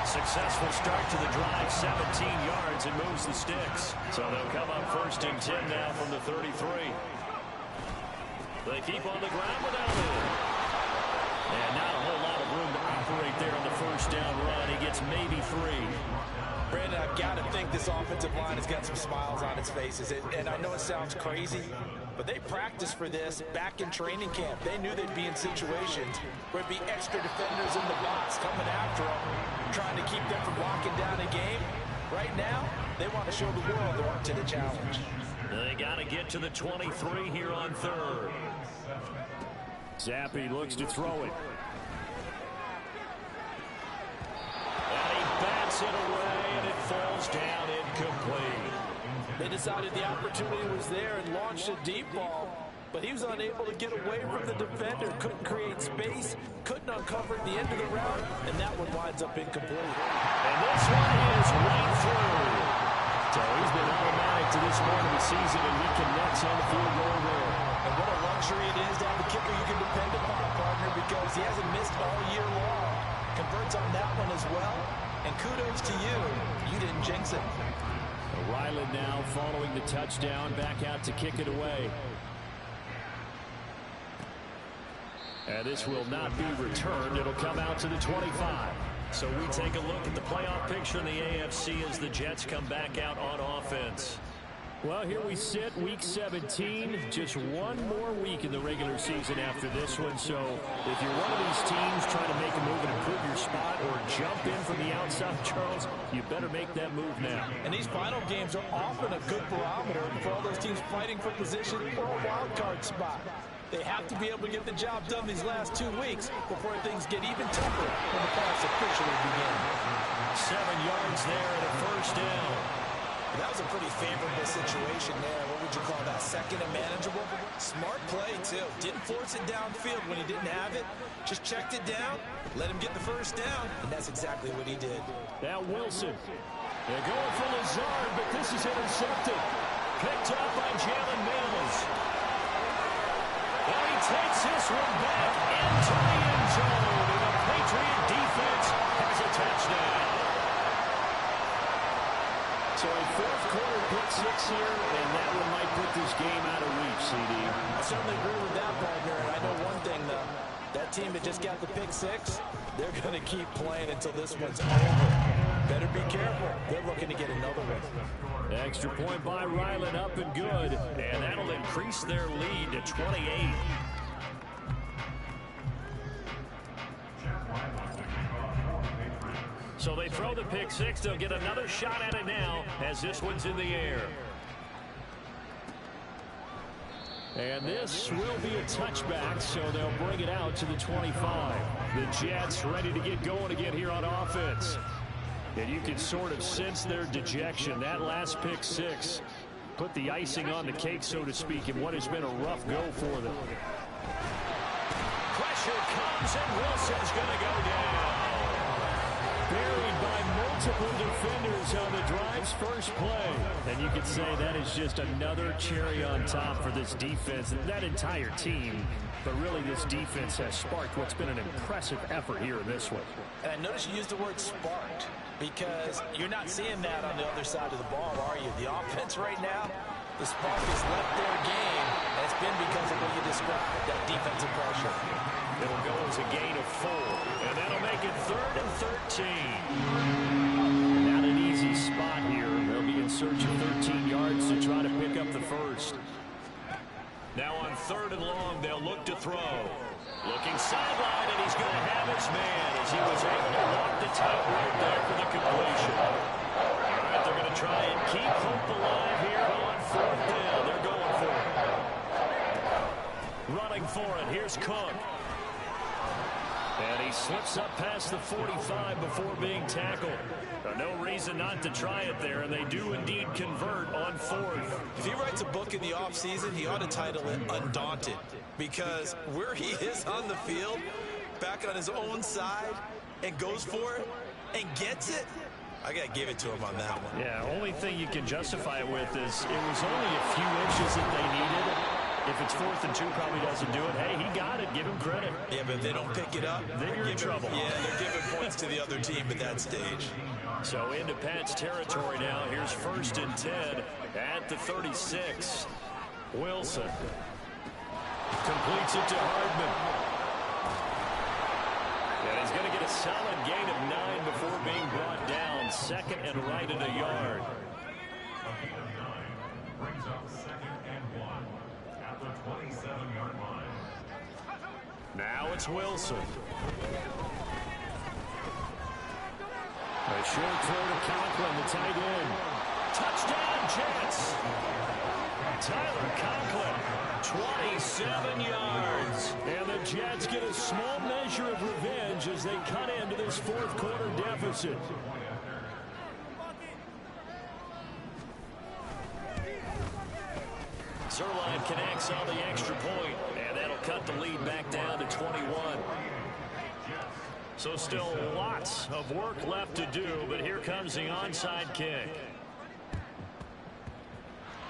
Successful start to the drive, 17 yards, and moves the sticks. So they'll come up 1st and 10 now from the 33. They keep on the ground with Elliott. And not a whole lot of room to operate there on the 1st down run. He gets maybe 3. Brandon, I've got to think this offensive line has got some smiles on its faces. And I know it sounds crazy, but they practiced for this back in training camp. They knew they'd be in situations where it'd be extra defenders in the box coming after them, trying to keep them from locking down a game. Right now, they want to show the world they're up to the challenge. They got to get to the 23 here on 3rd. Zappi looks to throw it. And he bats it away, and it falls down incomplete. They decided the opportunity was there and launched a deep ball, but he was unable to get away from the defender, couldn't create space, couldn't uncover at the end of the route, and that one winds up incomplete. And this one is right through. So he's been automatic to this point of the season, and he connects on the field goal there. And what a luxury it is to have a kicker you can depend upon, partner, because he hasn't missed all year long. Converts on that one as well, and kudos to you. You didn't jinx it. Ryland now following the touchdown, back out to kick it away. And this will not be returned. It'll come out to the 25. So we take a look at the playoff picture in the AFC as the Jets come back out on offense. Well, here we sit, Week 17. Just one more week in the regular season after this one. So if you're one of these teams trying to make a move and improve your spot or jump in from the outside, Charles, you better make that move now. And these final games are often a good barometer for all those teams fighting for position or a wild card spot. They have to be able to get the job done these last 2 weeks before things get even tougher when the playoffs officially begin. 7 yards there and a 1st down. That was a pretty favorable situation there. What would you call that? 2nd and manageable? Smart play, too. Didn't force it downfield when he didn't have it. Just checked it down, let him get the 1st down, and that's exactly what he did. Now Wilson. They're going for Lazard, but this is intercepted. Picked up by Jalen Mills. And he takes this one back into the end zone, and the Patriot defense has a touchdown. So a 4th quarter pick 6 here, and that one might put this game out of reach, CD. I certainly agree with that, partner. And I know one thing, though. That team that just got the pick 6, they're going to keep playing until this one's over. Better be careful. They're looking to get another one. Extra point by Ryland, up and good. And that'll increase their lead to 28. So they throw the pick 6. They'll get another shot at it now as this one's in the air. And this will be a touchback, so they'll bring it out to the 25. The Jets ready to get going again here on offense. And you can sort of sense their dejection. That last pick 6 put the icing on the cake, so to speak, in what has been a rough go for them. Pressure comes, and Wilson's going to go down. Buried by multiple defenders on the drive's first play. And you could say that is just another cherry on top for this defense and that entire team. But really, this defense has sparked what's been an impressive effort here in this one. And I noticed you used the word sparked because you're not seeing that on the other side of the ball, are you? The offense right now, the spark has left their game, and it's been because of what you described, that defensive pressure. It'll go as a gain of 4, and that'll make it 3rd and 13. Not an easy spot here. They'll be in search of 13 yards to try to pick up the 1st. Now on 3rd and long, they'll look to throw. Looking sideline, and he's going to have his man as he was able to walk the tightrope there for the completion. All right, they're going to try and keep hope alive here on 4th down. They're going for it. Running for it, here's Cook. And he slips up past the 45 before being tackled. No reason not to try it there, and they do indeed convert on 4th. If he writes a book in the offseason, he ought to title it Undaunted, because where he is on the field, back on his own side, and goes for it, and gets it, I got to give it to him on that one. Yeah, only thing you can justify it with is it was only a few inches that they needed. If it's 4th and 2, probably doesn't do it. Hey, he got it. Give him credit. Yeah, but if they don't pick it up, then you're in trouble. Yeah, they're giving points to the other team at that stage. So into Pat's territory now. Here's 1st and 10 at the 36. Wilson completes it to Hardman. And he's going to get a solid gain of 9 before being brought down. 2nd and right at a yard. A gain of 9 brings up 2nd and 1 at the 27-yard line. Now it's Wilson. A short throw to Conklin, the tight end. Touchdown, Jets. Tyler Conklin, 27 yards. And the Jets get a small measure of revenge as they cut into this 4th quarter deficit. Zerline connects on the extra point, and that'll cut the lead back down to 21. So still lots of work left to do, but here comes the onside kick.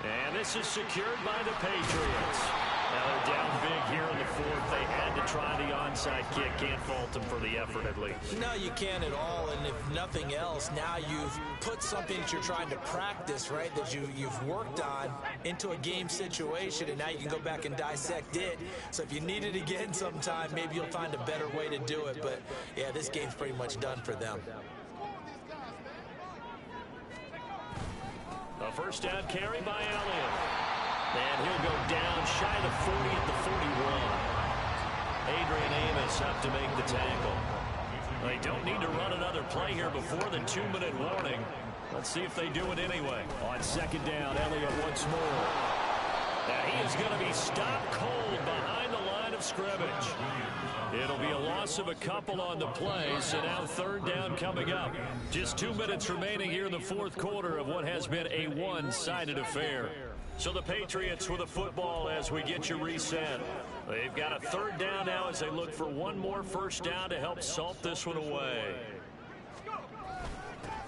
And this is secured by the Patriots. Now they're down big here in the 4th. They had to try the onside kick. Can't fault them for the effort, at least. No, you can't at all. And if nothing else, now you've put something that you're trying to practice, right, that you've worked on into a game situation, and now you can go back and dissect it. So if you need it again sometime, maybe you'll find a better way to do it. But, yeah, this game's pretty much done for them. A 1st down carry by Elliott. And he'll go down shy of 40 at the 41. Adrian Amos up to make the tackle. They don't need to run another play here before the 2-minute warning. Let's see if they do it anyway. On 2nd down, Elliott once more. Now he is going to be stopped cold behind the line of scrimmage. It'll be a loss of a couple on the play, so now 3rd down coming up. Just 2 minutes remaining here in the 4th quarter of what has been a one-sided affair. So the Patriots with a football as we get you reset. They've got a 3rd down now as they look for one more 1st down to help salt this one away.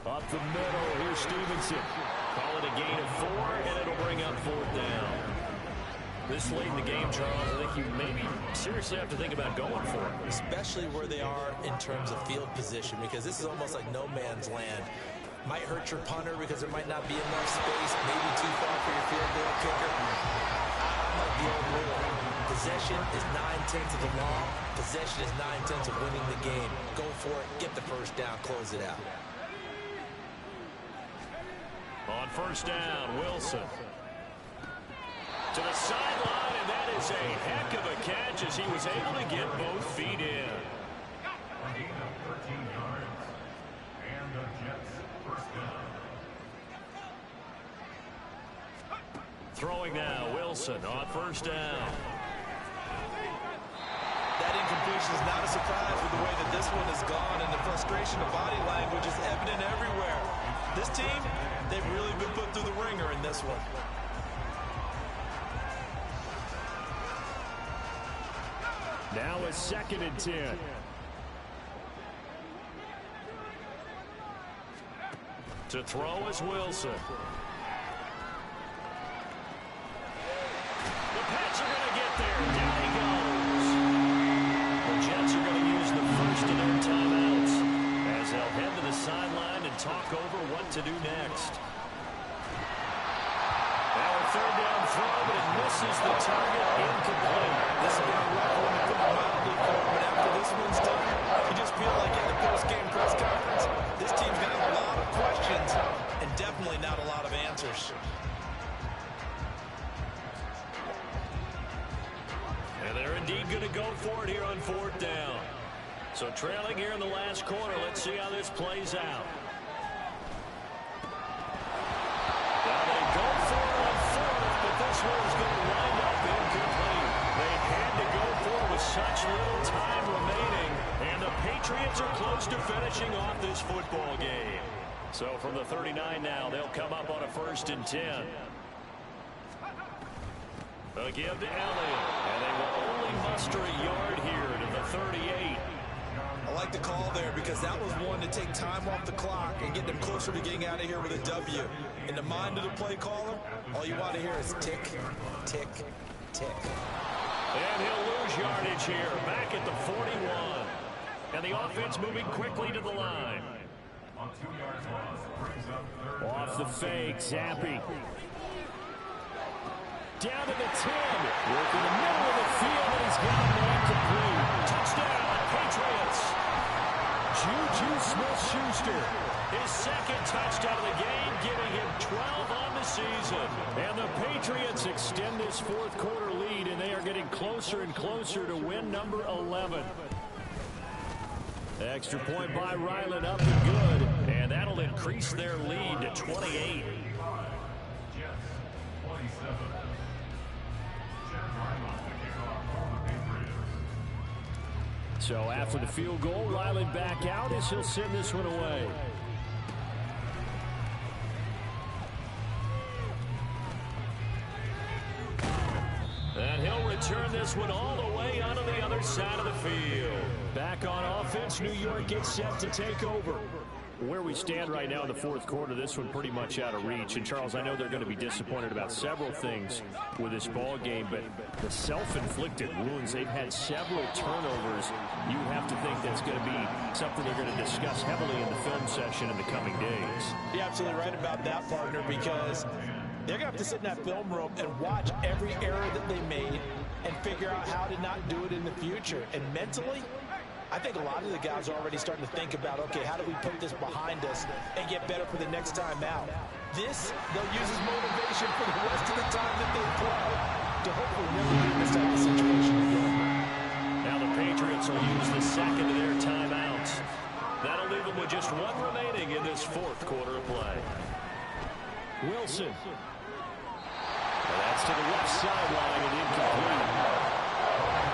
Up the middle, here's Stevenson. Call it a gain of 4, and it'll bring up 4th down. This late in the game, Charles, I think you maybe seriously have to think about going for it. Especially where they are in terms of field position, because this is almost like no man's land. Might hurt your punter because there might not be enough space, maybe too far for your field goal kicker. I'm like the old rule. Possession is 9/10 of the law. Possession is 9/10 of winning the game. Go for it, get the 1st down, close it out. On 1st down, Wilson. To the sideline, and that is a heck of a catch as he was able to get both feet in. A gain of 13 yards. And the Jets 1st down. Throwing now, Wilson on 1st down. That incompletion is not a surprise with the way that this one has gone, and the frustration of body language is evident everywhere. This team, they've really been put through the ringer in this one. Now a 2nd and 10. To throw is Wilson. The Pats are going to get there. Down he goes. The Jets are going to use the 1st of their timeouts as they'll head to the sideline and talk over what to do next. Now a 3rd down throw, but it misses the target. Incomplete. This has been a rough one to put mildly for, but after this one's done, you just feel like in the post-game press conference, this team's got a lot of questions and definitely not a lot of answers. indeed going to go for it here on 4th down. So trailing here in the last quarter. Let's see how this plays out. Now they go for it on 4th, but this one is going to wind up incomplete. They had to go for it with such little time remaining, and the Patriots are close to finishing off this football game. So from the 39 now, they'll come up on a 1st and 10. A give to Elliott, and they will only muster a yard here to the 38. I like the call there because that was one to take time off the clock and get them closer to getting out of here with a W. In the mind of the play caller, all you want to hear is tick, tick, tick. And he'll lose yardage here, back at the 41. And the offense moving quickly to the line. On 2 yards loss, brings up 3rd down. Off the fake, Zappi. Down to the 10. Working the middle of the field, and he's got one complete. Touchdown, Patriots. Juju Smith-Schuster. His 2nd touchdown of the game, giving him 12 on the season. And the Patriots extend this 4th quarter lead, and they are getting closer and closer to win number 11. Extra point by Ryland, up and good. And that'll increase their lead to 28. Jets, 27. Jeff Ryland to kick off for the Patriots. So after the field goal, Ryland back out as he'll send this one away. And he'll return this one all the way onto the other side of the field. Back on offense, New York gets set to take over. Where we stand right now in the 4th quarter, this one pretty much out of reach. And, Charles, I know they're going to be disappointed about several things with this ball game, but the self-inflicted wounds, they've had several turnovers. You would have to think that's going to be something they're going to discuss heavily in the film session in the coming days. You're absolutely right about that, partner, because they're going to have to sit in that film room and watch every error that they made and figure out how to not do it in the future. And mentally, I think a lot of the guys are already starting to think about, okay, how do we put this behind us and get better for the next time out? This, they'll use as motivation for the rest of the time that they play to hopefully never be in this type of situation again. Now the Patriots will use the 2nd of their timeouts. That'll leave them with just one remaining in this 4th quarter of play. Wilson. And that's to the left sideline and incomplete.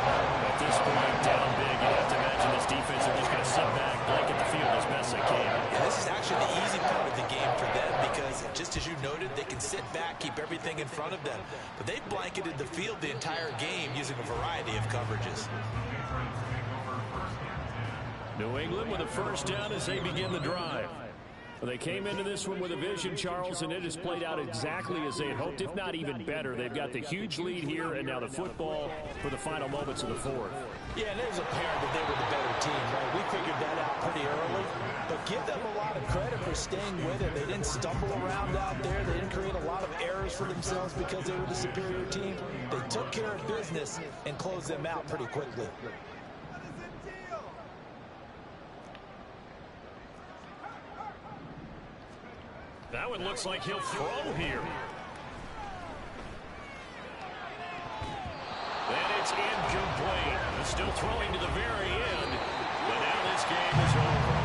At this point, down big, you have to imagine this defense are just going to sit back, blanket the field as best they can. And this is actually the easy part of the game for them because, just as you noted, they can sit back, keep everything in front of them. But they've blanketed the field the entire game using a variety of coverages. New England with a 1st down as they begin the drive. Well, they came into this one with a vision, Charles, and it has played out exactly as they had hoped, if not even better. They've got the huge lead here, and now the football for the final moments of the 4th. Yeah, and it was apparent that they were the better team, right? We figured that out pretty early. But give them a lot of credit for staying with it. They didn't stumble around out there. They didn't create a lot of errors for themselves because they were the superior team. They took care of business and closed them out pretty quickly. That one looks like he'll throw here. And it's incomplete. Still throwing to the very end. But now this game is over.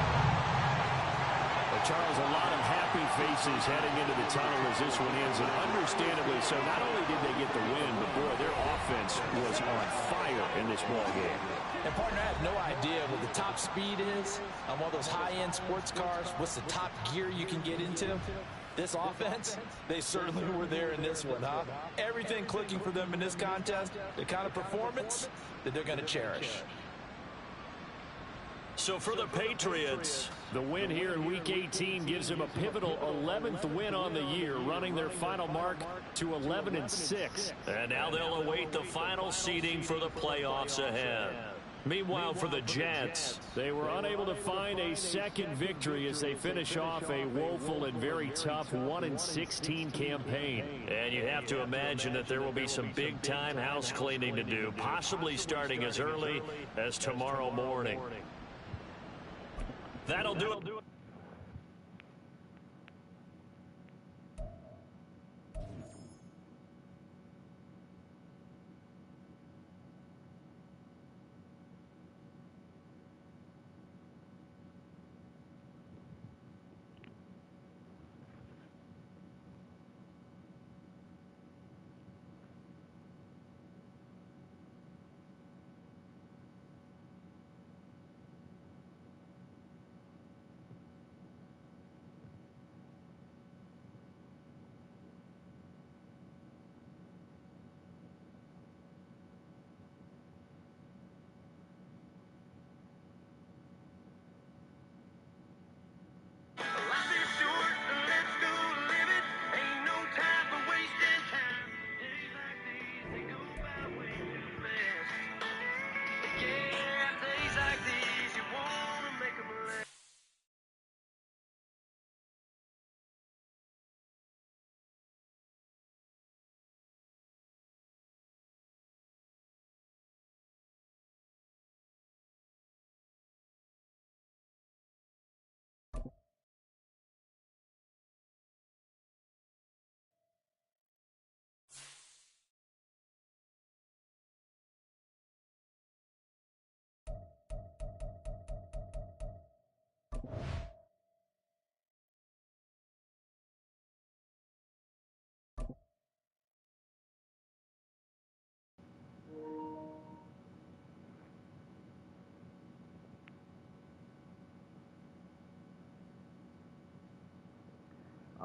Well, Charles, a lot of happy faces heading into the tunnel as this one ends. And understandably so, not only did they get the win, but boy, their offense was on fire in this ball game. And, partner, I have no idea what the top speed is on one of those high-end sports cars. What's the top gear you can get into? This offense, they certainly were there in this one, huh? Everything clicking for them in this contest, the kind of performance that they're going to cherish. So for the Patriots, the win here in Week 18 gives them a pivotal 11th win on the year, running their final mark to 11-6. And now they'll await the final seeding for the playoffs ahead. Meanwhile, for the Jets, they were unable to find a second victory as they finish off a woeful and very tough 1-16 campaign. And you have to imagine that there will be some big-time house cleaning to do, possibly starting as early as tomorrow morning. That'll do it.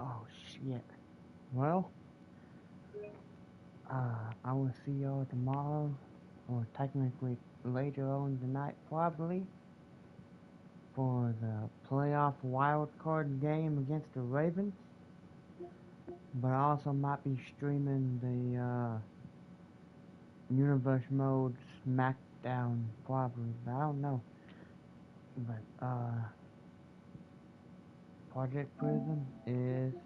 Oh, shit. Well, I will see y'all tomorrow, or technically later on tonight, probably, for the playoff wild card game against the Ravens. But I also might be streaming the Universe Mode SmackDown, probably, but I don't know. But, Project Prism is